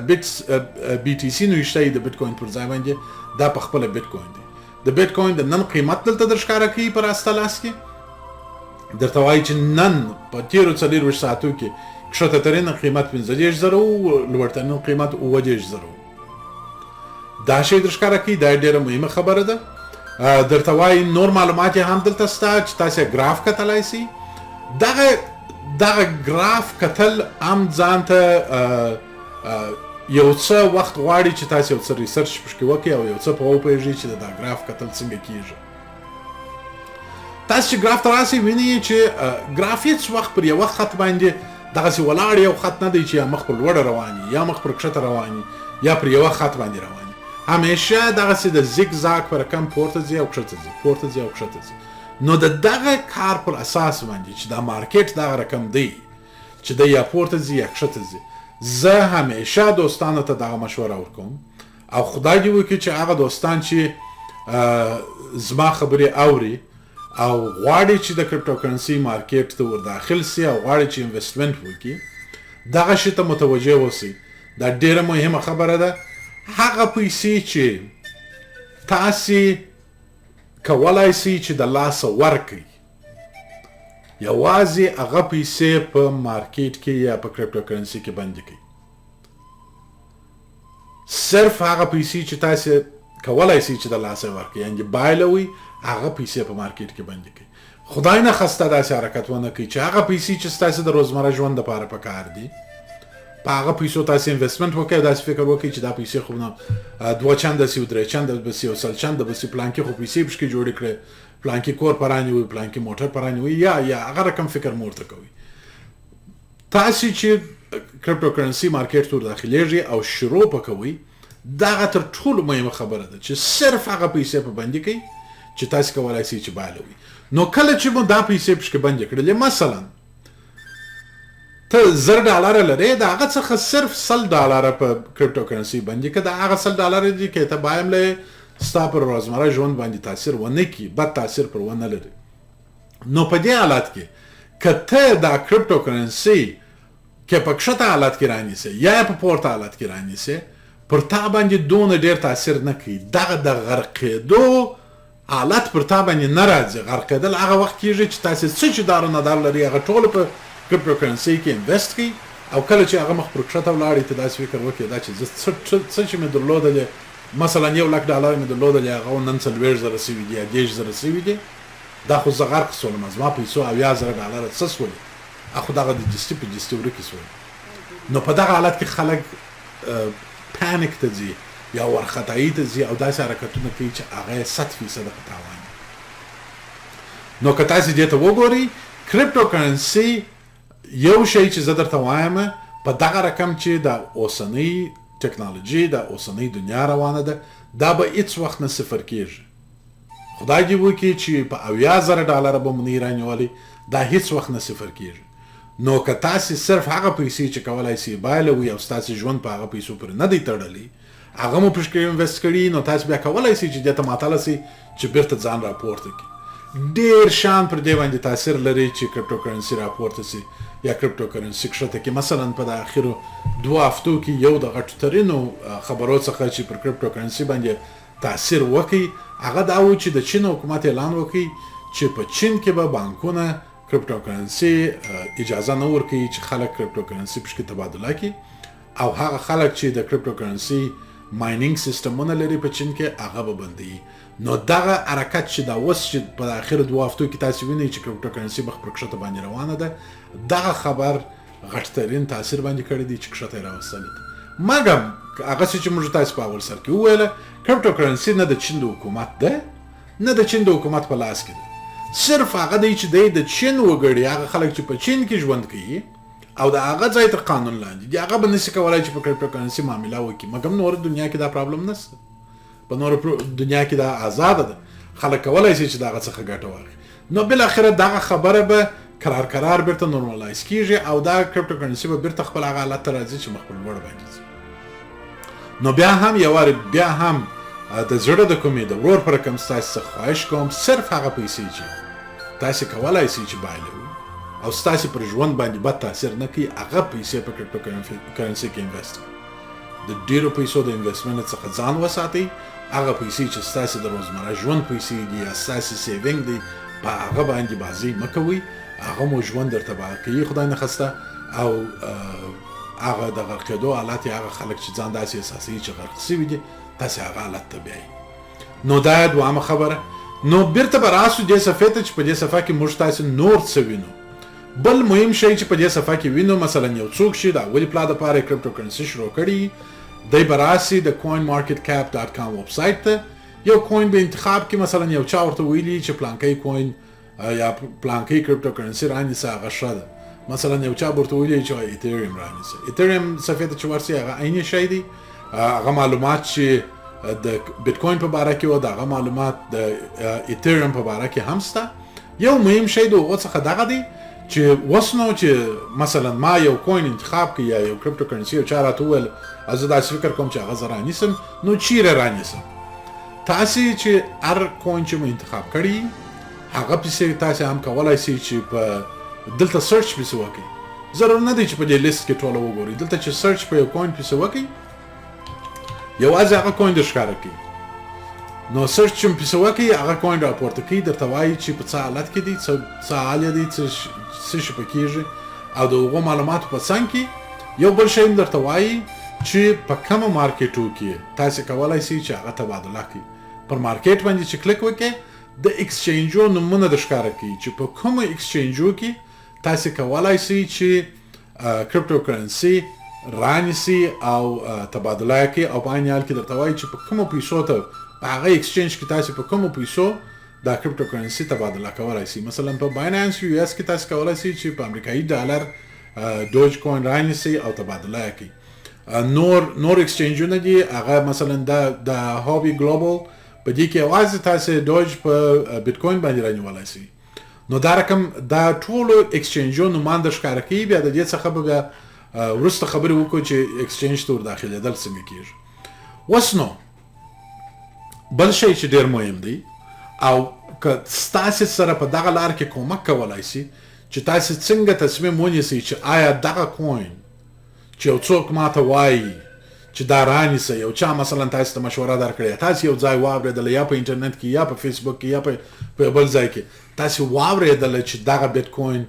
[SPEAKER 1] بي ټي سي نوشته د بیټ کوین پر ځای باندې دا په خپله بیټ کوین دی. د بیټ کوین د نن قیمت دلته در ښکاره کوي په راسته لاس کې، درته وایي چې نن په تېرو 24 ساعتو کې کښته ترینه قیمت 15,000 و، لوړترین قیمت 30,000 و. دا شی در ښکاره کوي، دا ډېره مهمه خبره ده. درته وایي نور معلومات هم دلته شته چې تاسو ګراف کتلی سئ. دغه ګراف کتل هم ځان ته یو څه وخت غواړي چې تاسو یو څه ریسرچ پکې وکړئ او یو څه په وپوهېږئ چې دا ګراف کتل څنګه کېږي. تاسو چې ګراف ته راسئ وینئ چې ګراف هېڅ وخت پر یوه خط باندې دغسې ولاړ یو خط نه دی چې یا مخ پر لوړه روان وي یا مخ پر کښته روان وي یا پر یوه خط باندې روان وي. همیشه دغسې د زیګ زاګ په رقم پورته ځي او کښته ځي، پورته ځي او کښته ځي. نو د دغه کار پر اساس باندې چې دا مارکیټ دغه رقم دی چې دی یا پورته ځي یا کښته ځي، زه همیشه دوستانو ته دغه مشوره ورکوم او خدای دې وکړي چې هغه دوستان چې زما خبرې اوري او غواړي چې د کرپټو کرنسي مارکیټ ته ور داخل سي او غواړي چې انویسټمنټ وکړي، دغه شي ته متوجه اوسئ. دا ډېره مهمه خبره ده. هغه پیسې چې تاسې کولای سئ چې د لاسه ورکړئ، یوازې هغه پیسې په مارکیټ کې یا په کرپټو کرنسي کې بندې کړئ. صرف هغه پیسې چې تاسې کولای سئ چې د لاسه ورکړئ، یعنې بایلوئ، هغه پیسې په مارکیټ کې بندې کړئ. خدای نه خسته داسې حرکت ونه کوي چې هغه پیسې چې ستاسې د روزمره ژوند دپاره پکار دي په هغه پیسو تاسې انویسټمنټ وکړئ او داسې فکر وکړئ چې دا پیسې خو نه 2 چنده سي او 3 چنده به سي او 100 چنده به سي، پلانکې خو پیسې پشکې جوړې کړې، پلانکې کور پرانې وي، پلانکې موټر پرانې وي، یا هغه رقم فکر مو ورته کوئ. تاسې چې کرپټو کرنسي مارکیټ ته ورداخلېږئ او شروع په کوئ، دغه تر ټولو مهمه خبره ده چې صرف هغه پیسې په بندي کوئ چې تاسې کولای سئ چې بایلوئ. نو کله چې مو دا پیسې پشکې بندې کړلې، مثلا ته $10 لرې، د هغه څخه صرف $100 په کرپټو کرنسي بندي کړه. د هغه $100 دي که ته بایم لرې ستا پر روزمره ژوند باندې تاثیر ونه کړي، بد تاثیر پر ونه لري. نو په دې حالت کې که ته دا کرپټو کرنسي که په کښته حالت کې رانیسې یا په پورته حالت کې رانیسې، پر تا باندې دونه ډېر تاثیر نه کوي. دغه د غرقېدو حالت پر تا باندې نه راځي. غرقېدل هغه وخت کېږي چې تاسې څه چې دار نه دار لري هغه ټول په کرپټو کرنسي کې انویسټ کړئ او کله چې هغه مخ پر کښته ولاړئ ته داسې فکر وکړئ دا چې زه څه چې مې درلودلې، مثلا $1,00,000 مې درلودلې، هغه نن 40,000 سوي دي یا 10,000 سوي دي، دا خو زه غرق سولم. زما پیسو $80,000 څه سولې؟ خو دغه د جستي په جستي ورکې سولې. نو په دغه حالت کې خلک پانیک ته ځي یا وارخطایي ته ځي او داسې حرکتونه کوي چې هغه یې 100% په تاوان. نو که تاسې دې ته وګورئ، کرپټو کرنسي یو شی چې زه درته وایم په دغه رقم چې د اوسنۍ ټکنالوژي د اوسنۍ دنیا روانه ده، دا به هېڅ وخت نه صفر کېږي. خدای دې وکړي چې په $80,000 به مو نه رانیولئ، دا هېڅ وخت نه صفر کېږي. نو که تاسې صرف هغه پیسې چې کولای سئ بایلوئ او ستاسې ژوند په هغه پیسو پورې نه دی تړلی، هغه مو پشکې انویسټ کړي، نو تاسې بیا کولای سئ چې دې ته ماتله سئ چې بیرته ځان راپورته کړي. ډېر شان پر دې باندې تاثیر لري چې کرپټو کرنسي راپورته سي یا کرپټو کرنسي کښته کړي. مثلا په د اخرو 2 هفتو کې یو د غټو ترینو خبرو څخه چې پر کرپټو کرنسي باندې تاثیر وکړي هغه دا و چې د چین حکومت اعلان وکړي چې په چین کې به بانکونه کرپټو کرنسي اجازه نه ورکوي چې خلک کرپټو کرنسي پشکې تبادله کړي او هغه خلک چې د کرپټو کرنسي ماینینګ سیستمونه لري په چین کې هغه به بندوي. نو دغه حرکت چې دا اوس چې په اخر 2 هفتو کې تاسو وینئ چې کرپټو کرنسي مخ پر کښته باندې روانه ده، دغه خبر غټترین تاثیر باندې کړی دی چې کښته یې راوستلې ده. مګر هغه چې موږ تاسو په اول سر کې وویله، کرپټو کرنسي نه د چین د حکومت ده نه د چین د حکومت په لاس کې ده. صرف هغه دی چې دی د چین وګړي، هغه خلک چې په چین کې ژوند کوي او د هغه ځای تر قانون لاندې دي، هغه به نشي کولای چې په کرپټو کرنسي معامله وکړي. مګر نور دنیا کې دا پرابلم نشته. په نورو دنیا کې دا آزاده ده خلک کولی شي چې د هغه څخه ګټه واخلي نو بالاخره دغه خبره به کرار بیرته نورمالایز کیږي او دا کرپټو کرنسي به بیرته خپل هغه حالت ته راځي چې مخ په لوړ باندې ځي نو بیا هم یوارې بیا هم د زړه د کومې د ورور په رقم ستاسې څخه خواهش کوم صرف هغه پیسې چې تاسې کولی شئ چې بایلوي او ستاسې پر ژوند باندې بد تاثیر نه کوي هغه پیسې په کرپټو کرنسي کې انویسټ کړئ د ډېرو پیسو د انویسټمنټ څخه ځان وساتئ هغه پیسې چې ستاسې د روزمره ژوند پیسې دي یا ستاسې سیوینګ دی په هغه باندې بازي مه کوئ هغه مو ژوند درته به کوي خدای نخواسته او هغه د غرقېدو حالات یې هغه خلک چې ځان داسې احساسوي چې غرق سوي دي تاسې هغه حالت ته بیایي نو دا دویمه خبره نو بیرته به راسو دې صفحې ته چې په دې صفحه کې موږ تاسې نور څه وینو بل مهم شی چې په دې صفحه کې وینو مثلا یو څوک شي د اولي پلا دپاره یې کرپټو کرنسي شروع کړي دی به راسي د coinmarketcap.com ویب سایټ ته یو کوین به انتخاب کې مثلا یو چا ورته ویلي چې پلانکی کوین یا پلانکی کرپټو کرنسي رانیسه هغه ښه ده مثلا یو چا ورته ویلي چې ایتریوم رانیسه ایتریوم صفحې ته چې ورسي هغه عیني شی دی هغه معلومات چې د بیتکوین په باره کې و د هغه معلومات د ایتریوم په باره کې هم شته یو مهم شی د هغو څخه دغه دی چې اوس نو چې مثلا ما یو کوین انتخاب کړي یا یو کرپټو کرنسي یو چا راته وویل زه داسې فکر کوم چې هغه زه رانیسم نو چیرې رانیسم تاسې چې هر کوین چې مو انتخاب کړي هغه پسې تاسې هم کولی شئ چې په دلته سرچ پسې وکړئ ضرور نه دی چې په دې لیست کې ټوله وګورئ دلته چې سرچ په یو کوین پسې وکړئ یوازې هغه کوین در ښکاره کوي نو سرچ چې پسې وکړئ هغه کوین راپورته کوي درته وایي چې په څه حالت کې دی څه حال یې دی څه شي په کېږي او د هغو معلوماتو په څنګ کې یو بل شی هم درته وایي چې په کومه مارکیټو کې تاسې کولی شئ چې هغه تبادله کړئ پر مارکیټ باندې چې کلیک وکړئ د ایکسچینجو نومونه در ښکاره کوي چې په کومو ایکسچینجو کې تاسې کولی شئ چې کرپټو کرنسي رانیسي او تبادله کړئ او په عین حال کې درته وایي چې په کومو پیسو ته په هغه ایکسچینج کې تاسې په کومو پیسو دا کرپټو کرنسي تبادله کولی شئ مثلا په باینانس یو اس کې تاسې کولی شئ چې په امریکایي ډالر دوج کوین رانیسي او تبادله کړئ نور ایکسچینجونه دي هغه مثلا د هابي ګلوبل په دې کې یوازې تاسې دوج په بیتکوین باندې رانیولی شئ نو دا رقم دا ټولو ایکسچینجو نومان در ښکاره کوي بیا د دې څخه به بیا وروسته خبرې وکړو چې ایکسچینج ته ورداخلېدل څنګه کېږي اوس نو بل شی چې ډېر مهم دی او که ستاسې سره په دغه لار کې کومک کولی شي چې تاسې څنګه تصمیم ونیسئ چې آیا دغه کوین چې یو څوک ماته وایي چې دا رانیسه یو چا مثلا تاسې ته مشوره درکړې تاسې یو ځای واورېدله یا په انټرنیټ کې یا په فیسبوک کې یا په بل ځای کې تاسې واورېدله چې دغه بیتکوین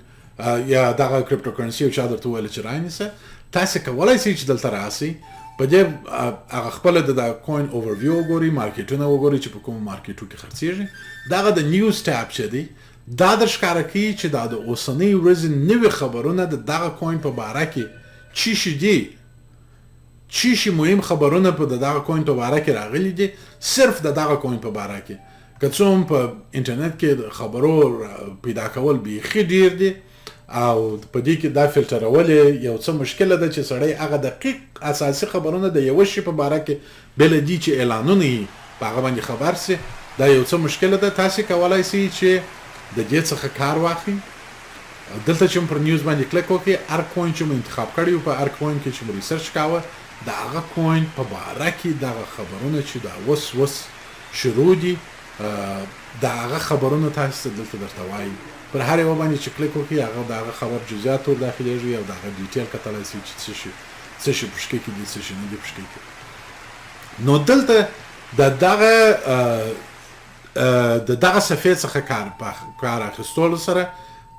[SPEAKER 1] یا دغه کرپټو کرنسي یو چا درته وویله چې رانیسه تاسې کولی شئ چې دلته راسئ په دې هغه خپله د کوین اوورویو وګورئ مارکیټونه وګورئ چې په کومو مارکیټو کې خرڅېږي دغه د نیوز ټاب چې دی دا در ښکاره کوي چې دا د اوسنۍ ورځې نوي خبرونه د دغه کوین په باره کې چی شي دي چی شي مهم خبرونه په دغه کوین په باره کې راغلي دي صرف د دغه کوین په باره کې که څه هم په انټرنیټ کې د خبرو پیدا کول بیخي ډېر دي او په دې کې دا فلټرول یو څه مشکله ده چې سړی هغه دقیق اساسي خبرونه د یو شي په باره کې بل دي چې اعلانونه یې په هغه باندې خبر سي دا یو څه مشکله ده تاسې کولی شئ چې د دې څخه کار واخلئ دلته چې پر نیوز باندې کلیک وکړئ هر کوین چې مو انتخاب کړی په هر کوین کې چې مو ریسرچ کاوه د هغه کوین په باره کې دغه خبرونه چې دا اوس شروع دي د هغه خبرونه تاسو ته دلته درته وایي پر هر یوه باندې چې کلیک وکړئ هغه د هغه خبر جزئیات ور داخلیږي او د هغه ډیټیل کتلی شئ چې څه شي پشکې کې دي څه شي نه دي پشکې کې نو دلته د دغه صفحې څخه کار اخیستلو سره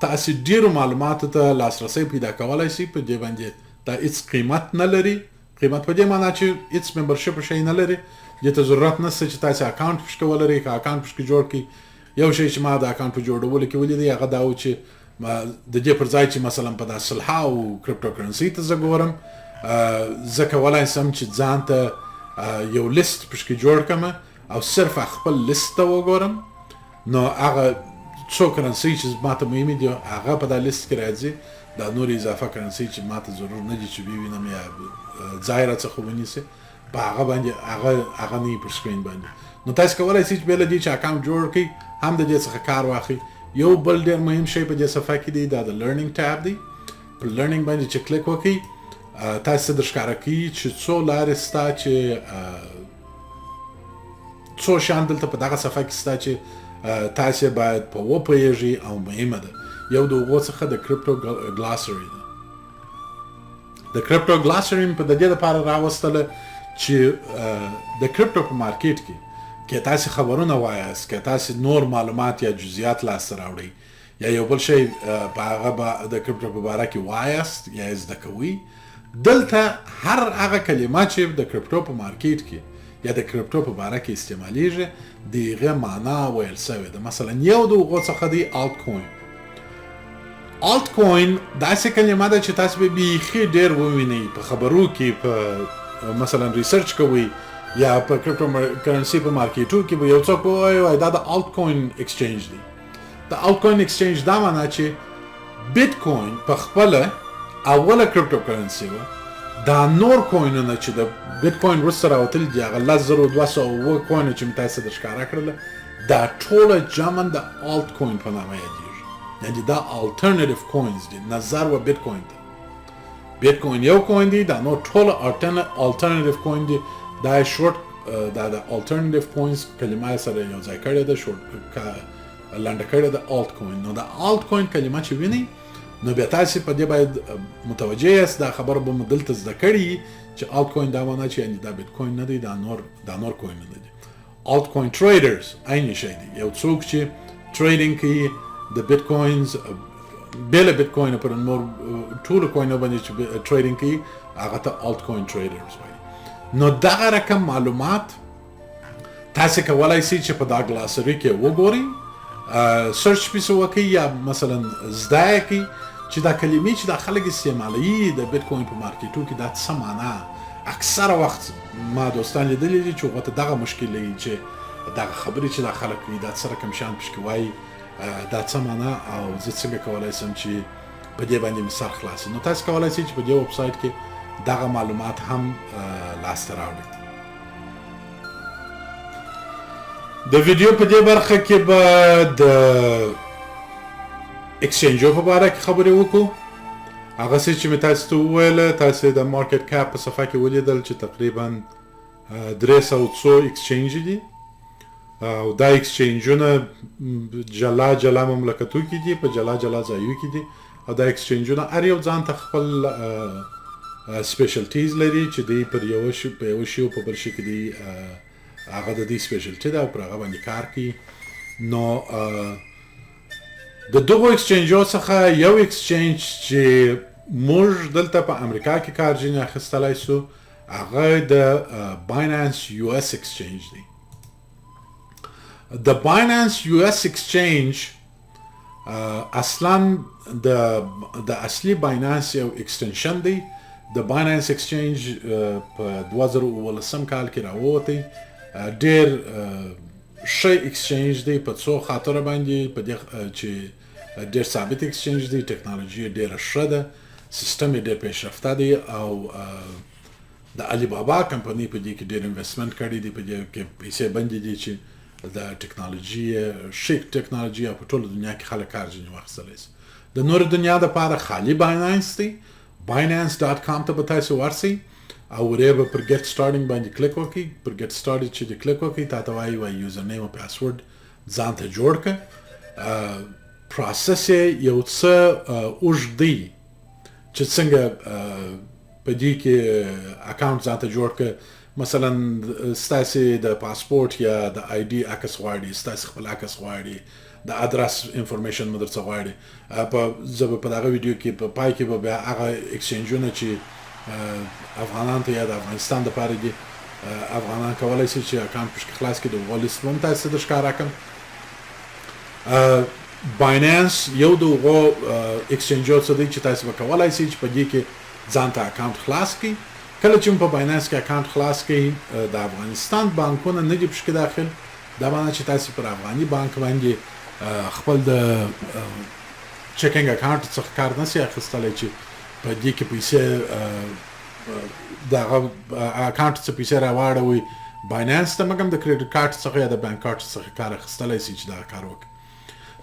[SPEAKER 1] تاسې ډېرو معلوماتو ته لاسرسی پیدا کولی شئ په دې باندې دا هېڅ قیمت نه لري قیمت په دې معنا چې هېڅ ممبرشپ شی نه لري دې ته ضرورت نشته چې تاسې اکاونټ پشکې ولرئ که اکاونټ پشکې جوړ کړئ یو شی چې ما د اکاونټ په جوړولو کې ولیدی هغه دا و چې د دې پر ځای چې مثلا په دا سلهاو کرپټو کرنسي ته زه ګورم زه کولی شم چې ځان ته یو لیست پشکې جوړ کړم او صرف خپل لیست ته وګورم نو هغه څو کرنسي چې ماته مهمې دي هغه په دا لیست کې راځي دا نور اضافه کرنسي چې ماته ضرور نه دي چې ووینم یا ځای راڅخه ونیسي په هغه باندې هغه نه پر سکرین باندې. نو تاسو کولای شئ چې بل دې چې اکاونټ جوړ کړئ هم د دې څخه کار واخلئ. یو بل ډېر مهم شی په دې صفحه کې دی دا د لرنینګ ټاب دی. په لرنینګ باندې چې کلیک وکړئ تاسو د ښکاره کوي چې څو لارې ستا چې څو شیان دلته په دغه صفحه کې ستا چې تاسو باید په وپوهیږئ او مهمه ده. یو د هغو څخه د کرپټو ګلاسري ده. د کرپټو ګلاسري په د دې لپاره راوستله چې د کرپټو په مارکیټ کې که تاسو خبرونه وایاست که تاسو نور معلومات یا جزئیات لاسته راوړئ یا یو بل شی په هغه د کرپټو په باره کې وایاست یا یې زده کوئ دلته هر هغه کلمه چې د کرپټو په مارکیټ کې یا د کرپټو په باره کې استعمالیږي د هغې معنا ویل سوې ده. مثلا یو د هغو څخه دی آلت کوین. آلت کوین داسې کلمه ده چې تاسو به بیخي ډېر ووینئ په خبرو کې په مثلا ریسرچ کوئ یا په کرپټو کرنسی په مارکیټو کې به یو څوک وایي دا د آلت کوین ایکسچینج دی. د آلت کوین ایکسچینج دا معنا چې بیت کوین په خپله اوله کرپټو کرنسی وه. دا نور کوینونه چې د بیت کوین وروسته راوتلي دي هغه 10,207 کوینه چې مې تاسو ته ښکاره کړله دا ټوله جمع د آلت کوین په نامه یادېږي. یعنې دا الټرنیټیو کوینز دي نظر و بیت کوین ته. بیت کوین یو کوین دی دا نور ټوله الټرنیټیو کوین دي. دا شورټ دا د الټرنیټیو کوینز کلمه سره یو ځای کړې ده شورټ لنډه کړې ده آلت کوین. نو د آلت کوین کلمه چې وینئ نو بیا تاسو په دې باید متوجه یاست. دا خبره به مو دلته زده کړي چې آلت کوین دا معنا چې یعنې دا بیت کوین نه دی دا نور کوینونه دي. آلت کوین ټریډرز عین شی دی. یو څوک چې ټریډینګ کوي د بیت کوینز بېله بیت کوین پر نور ټولو کوینو باندې چې ټریډینګ کوي هغه ته آلت کوین ټریډرز وایي. نو دغه رقم معلومات تاسو کولای شئ چې په دا ګلاسري کې وګورئ سرچ پیسه وکړئ یا مثلا زده کړئ چې دا کلمې چې دا خلک استعمالوي د بیت کوین په مارکیټو کې دا څه معنا. اکثره وخت ما دوستان لیدلي دي چې هغو ته دغه مشکل لري چې دغه خبرې چې دا خلک کوي دا څه رقم شیان پکې وایي دا څه معنا او زه څنګه کولی شم چې په دې باندې مې سر خلاص. نو تاسو کولی شئ چې په دې ویب سایټ کې دغه معلومات هم لاسته راوړئ. د ویډیو په دې برخه کې به د ایکسچینجو په باره کې خبرې وکړو. هغه څه چې مې تاسو ته وویله تاسو د مارکیټ کاپ په صفحه کې ولیدل چې تقریبا 300 ایکسچینج دي او دا ایکسچینجونه جلا جلا مملکتو کې دي په جلا جلا ځایو کې دي او دا ایکسچینجونه هر یو ځان ته خپل سپیشلټیز لري چې دی پر یو شی په یو شی او په بل شي کې دی هغه د دې سپیشلټي ده او پر هغه باندې کار کوي. نو د دغو ایکسچینجو څخه یو ایکسچینج چې موږ دلته په امریکا کې کار ځینې اخیستلی سو هغه د باینانس یو اس ایکسچینج دی. د باینانس یو اس ایکسچینج اصلا د اصلي باینانس یو ایکسټنشن دی. د باینانس ایکسچینج په 2019 کال کې راووتی. ډېر ښه ایکسچینج دی په څو خاطره باندې په دې چې ډېر ثابت ایکسچینج دی. ټکنالوژي ډېره ښه ده. سیستم یې ډېر پیشرفته دی او د علي بابا کمپنۍ په دې کې ډېر انویسټمنټ کړی دی. په دې کې پیسې بندې دي چې د ټکنالوژي ښه ټکنالوژي او په ټوله دنیا کې خلک کار ځینې واخیستلی شي. د نورې دنیا دپاره خالي باینانس دی. binance.com ته به تاسو ورسئ او ورې به پر ګیټ سټارټینګ باندې کلیک وکړئ. پر ګیټ سټارټ چې دې کلیک وکړئ تا ته وایي یوزر نیم او پاسورډ ځان ته جوړ کړه. پروسس یې یو څه اوږد دی چې څنګه په دې کې اکاونټ ځان ته جوړ کړه. مثلا ستاسې د پاسپورټ یا د آی ډي عکس غواړي ستاسې خپل عکس غواړي د ادرس انفارمیشن مو درڅه غواړي. زه به په دغه ویډیو کې په پای کې به بیا هغه ایکسچینجونه چې افغانان ته یا د افغانستان دپاره دي افغانان کولی شي چې اکاونټ پکې خلاص کړي. د هغو لیست به هم تاسو ته ښکاره کړم. باینانس یو د هغو ایکسچینجو څه دی چې تاسو به کولی شئ چې په دې کې ځان ته اکاونټ خلاص کړئ. کله چې په باینانس کې اکاونټ خلاص کړئ د افغانستان بانکونه نه دي پکې داخل. دا معنی چې تاسو پر افغاني بانک باندې خپل د چیکینګ اکاونټ څخه کار نشي اخیستلی چې په دې کې پیسې دغه اکاونټ څخه پیسې راواړوي باینانس ته مګم د کریډټ کارت څخه یا د بانک کارت څخه کار اخیستلی شي چې دا کار وکړي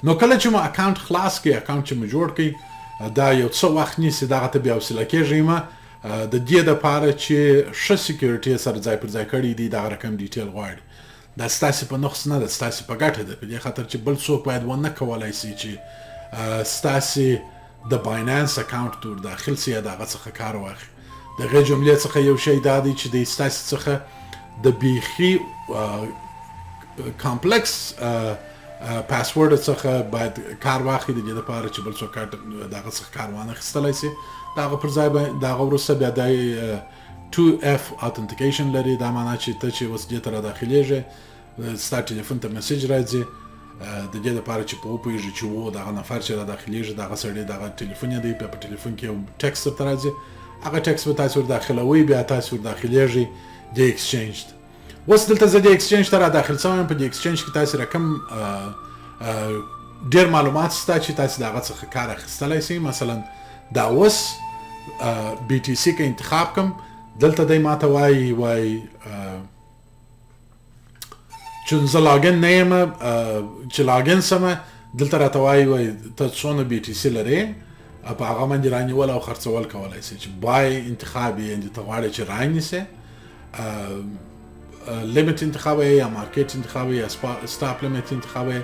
[SPEAKER 1] نو کله چې مو اکاونټ خلاص کړي اکاونټ چې مو جوړ کړي دا یو څه وخت نیسي دغه ته بیا حوصله کېږئ مه د دې دپاره چې ښه سکیورټي سره ځای پر ځای کړي دي دغه رقم ډیټیل غواړي دا ستاسې په نقص نه ده ستاسې په ګټه ده په دې خاطر چې بل څوک باید ونه کولی شي چې ستاسې د باینانس اکاونټ ور داخل سي یا د هغه څخه کار واخلي د هغې جملې څخه یو شی دا دی چې د ستاسې څخه د بیخي کامپلکس پاسورډ څخه باید کار واخلي د دې دپاره چې بل څوک د هغه څخه کار وانه اخیستلی سي د هغه پر ځای د هغه وروسته بیا د 2F authentication لري دا معنا چې ته چې اوس دې ته راداخلیږې ستا ټلیفون ته مسیج راځي د دې دپاره چې په وپوهېږي چې و دغه نفر چې راداخلیږي دغه سړی دغه ټلیفون یې دی بیا په ټلیفون کې یو ټکس درته راځي هغه ټکس به تاسې ورداخلوئ بیا تاسې ورداخلیږئ د ایکسچینج ته اوس دلته زه د ایکسچینج ته راداخل شوی یم په دې ایکسچینج کې تاسې رقم ډېر معلومات شته چې تاسې د هغه څخه کار اخیستلی شئ مثلا دا اوس BTC که انتخاب کم دلته دی ماته وایي چون زه لاګن نه یم چې لاګن سمه دلته راته وایي ته څونه BTC لرې په هغه باندې رانیول او خرڅول کولی شي چې بای انتخاب یې یعنې ته غواړې چې رانیسې لیمټ انتخاب یې یا مارکیټ انتخاب یې یا سټاپ لیمټ انتخاب یې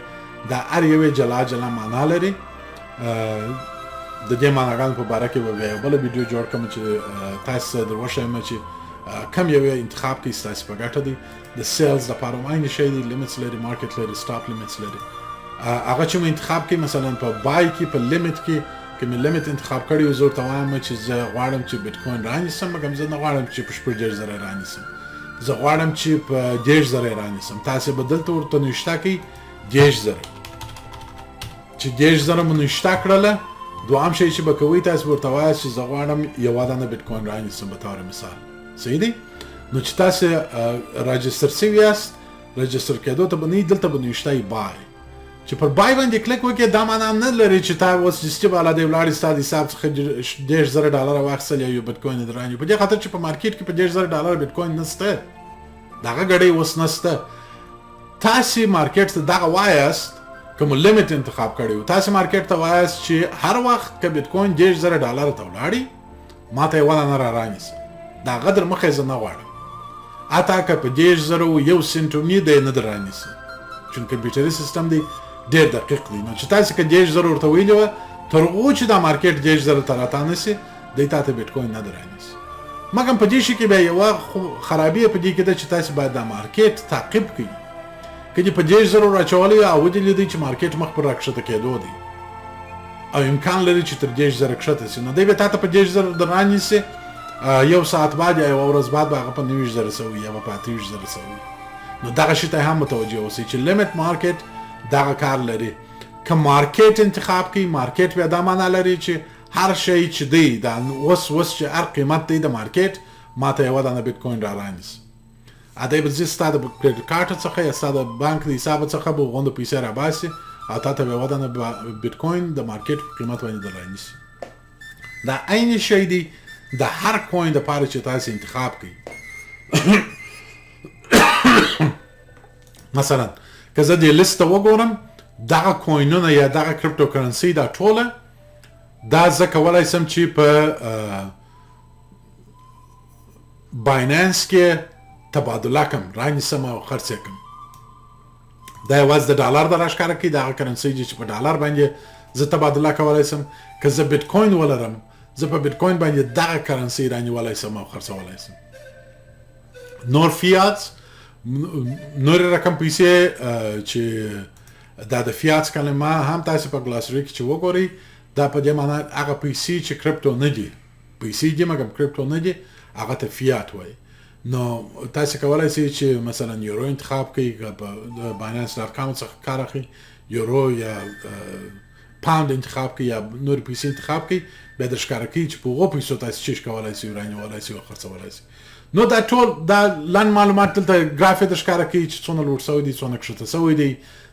[SPEAKER 1] دا هر یو جلا جلا معنا لري د دې معناګانو په باره کې به بیا یو بله ویډیو جوړ کړم چې تاسو در وښیم چې کم یو انتخاب کوي ستاسې په ګټه دی د سیلز دپاره هم عین شی دی لیمټس لري مارکیټ لري سټاپ لیمټس لري هغه چې مو انتخاب کوي مثلا په بای کې په لیمټ کې که مې لیمټ انتخاب کړی و زه ورته وایم چې زه غواړم چې بیټکوین رانیسم مګم زه نه غواړم چې په 10,000 رانیسم زه غواړم چې په 10,000 رانیسم تاسې به دلته ورته نوشته کوي 10,000 چې 10,000 مو نوشته کړله دوام شی چې به کوئ تاسې ورته وایاست چې زه غواړم یوه دانه بیټکوین رانیسم به طور مثال صحیح دی نو چې تاسې راجستر سوي یاست راجستر کېدو ته به نه دلته به نوشته یي بای چې پر بای باندې کلیک وکړې دا معنا نه لري چې تا اوس جستي بالا دی ولاړې ستا د حساب څخه $10,000 واخیستل یا یو بیټکوین یې درانیو په دې خاطر چې په مارکیټ کې په $10,000 بیټکوین نشته دغه ګړۍ اوس نشته تاسې مارکیټ ته دغه وایاست که مو لیمټ انتخاب کړی و تاسې مارکیټ ته وایاست چې هر وخت که بیټکوین $10,000 ته ولاړي ما ته یې ونه نه رانیسه د هغه در مخه یې زه نه غواړم حتی که په 10,000 یو سنټ هم یې دی نه در رانیسي چون کمپیوټري سیستم دی ډېر دقیق دی نو چې تاسې که 10,000 ورته ویلي وه تر هغو چې دا مارکیټ 10,000 ته راته نسي دی تا ته بیټکوین نه در رانیسي مګم په دې شي کې بیا یوه خرابي په دې کې ده چې تاسې باید دا مارکیټ تعقیب کړئ که دې په 10,000 راچولی او ودې لیدئ چې مارکیټ مخ پر راکښته کېدو دی او امکان لري چې تر 10,000 کښته سي نو دی به تا ته په 10,000 در رانیسي یو ساعت بعد یا یوه ورځ بعد به هغه په 90,000 سوي یا به په 28,000 سوي نو دغه شي ته هم متوجه اوسئ چې لیمټ مارکیټ دغه کار لري که مارکیټ انتخاب کړئ مارکیټ بیا دا معنا لري چې هر شی چې دی دا اوس چې هر قیمت دی د مارکیټ ما ته یوه دانه بیټکوین را رانیسي دی به ځي ستا د کریډټ کارت څخه یا ستا د بانک د حساب څخه به غونډه پیسې راباسي او تا ته به یوه دانه بیټکوین د مارکیټ په قیمت باندې در رانیسي دا عین شی دی د هر کوین دپاره چې تاسې انتخاب کړئ مثلا که زه دې لیست ته وګورم دغه کوینونه یا دغه کرپټو کرنسي دا ټوله دا زه کولی سم چې په باینانس کې تبادله کم رانیسم او خرڅ یې کم دا یوازې د ډالر د راښکاره کوي دغه کرنسي چې په ډالر باندې زه تبادله کولی سم که زه بیټکوین ولرم زه په بیټکوین باندې دغه کرنسي رانیولی سم او خرڅولی سم نور فیاتس نور رقم پیسې چې دا د فیاتس کلمه هم تاسې په ګلاسري کې چې وګورئ دا په دې معنا هغه پیسې چې کرپټو نه دي پیسې دي مګر کرپټو نه دي هغه ته فیات وایي نو تاسې کولی شئ چې مثلا یورو انتخاب کړئ په باینانس.com څخه کار اخلئ یورو یا پاوند انتخاب کړئ یا نور پیسې انتخاب کړئ بیا در ښکاره کوي چې په هغو پیسو تاسې چیش کولی شئ رانیولی شئ او خرڅولی شئ نو دا ټول دا لنډ معلومات دلته ګراف یې در ښکاره کوي چې څونه لوړ سوی دی څونه کښته سوی دی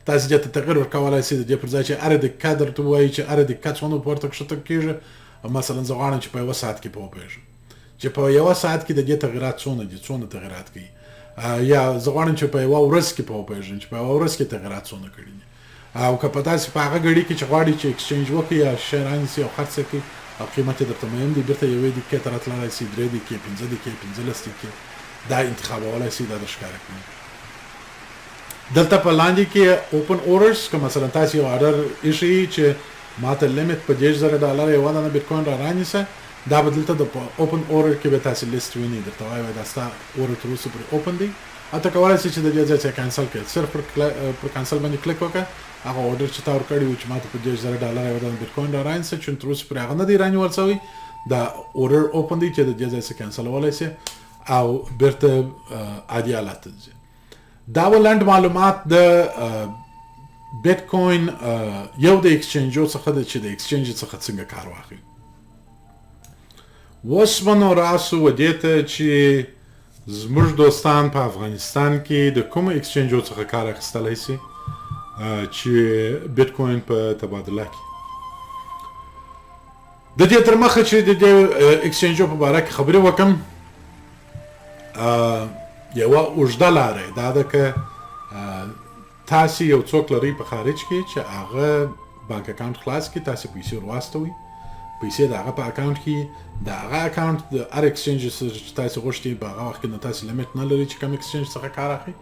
[SPEAKER 1] تاسې دې ته تغیر ورکولی شئ د دې پر ځای چې هره دقیقه درته ووایي چې هره دقیقه څونه پورته کښته کېږي مثلا زه غواړم چې په یوه ساعت کې په وپوهېږم چې په یو ساعت کې د دې تغیرات څونه تغیرات کوي یا زه غواړم چې په یو ورځ کې وپېژنم چې په یو ورځ کې تغیرات څونه کړي دي او که په داسې په هغه غړي کې چې غواړي چې ایکسچینج وکړي یا شی رانیسي او خرڅ کړي او قیمت یې درته مهم دی بیرته یوې دقیقې ته راتللی سي 3 دقیقې 5 دقیقې 15 دقیقې دا انتخابولی سي دا درښکاره کړي دلته په لاندې کې اوپن اورډرز که مثلا تاسو یو اورډر ایښي چې ماته لیمټ په $10,000 یوه دانه بیټکوین را رانیسه دا به دلته د اوپن اورډر کې به تاسو لیست وینئ درته وایي دا ستا اورډر تر اوسه پورې اوپن دی او ته کولی سئ چې د دې ځای څخه کینسل کړئ صرف پر کینسل باندې کلیک وکړه هغه اورډر چې تا ورکړی و چې ماته په $10,000 یوه دانه بیټکوین را رانیسه چې تر اوسه پورې هغه نه دی رانیول سوی دا اورډر اوپن دی چې د دې ځای څخه کینسلولی سئ او بیرته عادي حالت ته ځي دا ولنډ معلومات د بیټکوین یو د ایکسچینجو څخه ده چې د ایکسچینج څخه څنګه کار واخلي اوس به نو راسو و دې ته چې زموږ دوستان په افغانستان کې د کومو ایکسچینجو څخه کار اخیستلی سي چې بیټکوین په تبادله کې د دې تر مخه چې د دې ایکسچینجو په باره کې خبرې وکړم یوه اوږده لاره دا ده که تاسې یو څوک لرئ په خارج کې چې هغه بانک اکاونټ خلاص کړي تاسې پیسې ور واستوئ پیسې د هغه په اکاونټ کې د هغه اکاونټ د هر ایکسچینج چې تاسې غوښتي په هغه وخت کې نو تاسې لیمټ نه لرئ چې کوم ایکسچینج څخه کار اخلي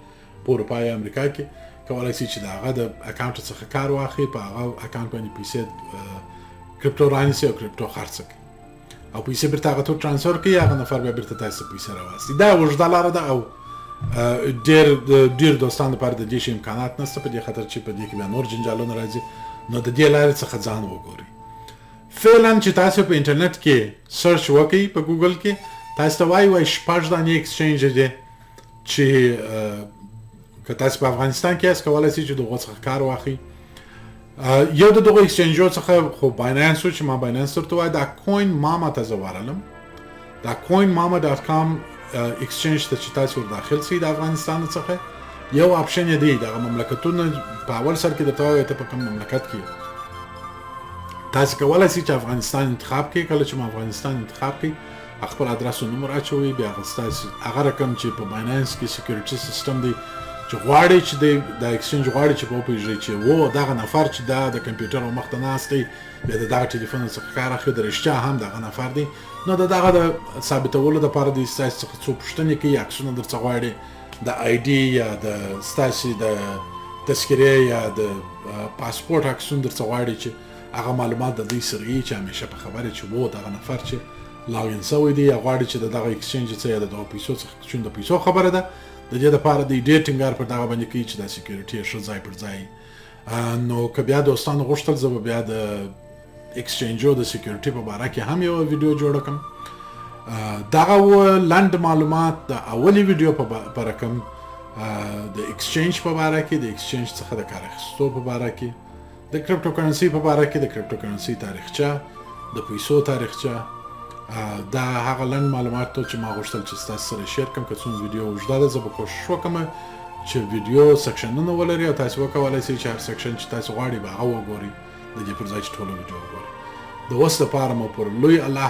[SPEAKER 1] په اروپا یا امریکا کې کولی سئ چې د هغه د اکاونټ څخه کار واخلي په هغه اکاونټ باندې پیسې کریپټو رانیسي او کریپټو خرڅ کړي او پیسې بیرته هغه ته ټرانسفر کړي هغه نفر بیا بیرته تاسې ته پیسې راواستي دا اوږده لاره ده او ډېر دوستان لپاره د دې شي امکانات نشته په دې خاطر چې په دې کې بیا نور جنجالونه راځي نو د دې لارې څخه ځان وګورئ فعلا چې تاسو په انټرنیټ کې سرچ وکړئ په ګوګل کې تاسو ته وایي 6 دانې ایکسچینج دی چې که تاسو په افغانستان کې یاست کولی سئ چې د هغو څخه کار واخلئ یو د دغو ایکسچینجو څخه خو باینانس و چې ما باینانس درته وایي دا کوین ماما ته زه ورغلم دا کوین ماما .com ایکسچینج ته چې تاسو ور داخل سئ د افغانستان څخه یو آپشن یې دی دغه مملکتونه په اول سر کې درته وایي ته په کوم مملکت کې تاسو کولی سئ چې افغانستان انتخاب کړئ کله چې افغانستان انتخاب کړئ خپل ادرس او نمبر اچوئ بیا هغه رقم چې په باینانس کې سکیورټي سیستم دی چې غواړي چې د ایکسچینج غواړي چې په وپېژنئ چې دغه نفر چې دا د کمپیوټر او مخ ته ناست دی بیا د دغه ټلیفون څخه کار اخلي د رښتیا هم دغه نفر دی نو د دغه د ثابتولو دپاره د ستاسې څخه څو پوښتنې کوي عکسونه درڅه غواړي د آی ډي یا د ستاسې د تذکرې یا د پاسپورټ عکسونه درڅه غواړي چې هغه معلومات د دوی سره وي چې همیشه په خبره چې دغه نفر چې لاګین سوی دی یا غواړي چې د دغه ایکسچینج څه یا د دغه پیسو څخه چون د پیسو خبره ده د دې دپاره د ډېر ټینګار پر دغه باندې کوي چې دا سکیورټي یې ښه ځای پر ځای نو که بیا دوستانو غوښتل زه به بیا د ایکسچینجو د سکیورټي په باره کې هم یو ویډیو جوړه کړم دغه لنډ معلومات د اولي ویډیو په رقم د ایکسچینج په باره کې د ایکسچینج څخه د کار اخیستو په باره کې د کریپټو کرنسی په باره کې د کریپټو کرنسی تاریخچه د پیسو تاریخچه دا هغه لنډ معلومات ته چې ما غوښتل چې ستاسو سره شیر کړم که څومره ویډیو اوږده ده زه به کوشش وکړم چې ویډیو سکشنونه ولري او تاسو وکولی سئ چې هر سکشن چې تاسو غواړئ به هغه وګورئ د دې پر ځای چې ټوله ویډیو وګورئ د اوس لپاره مو پر لوی الله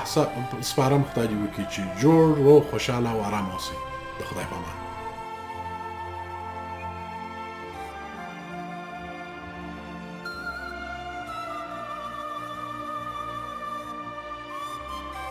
[SPEAKER 1] سپارم خدای دې وکړي چې جوړ روغ خوشحاله او ارام اوسئ د خدای په امان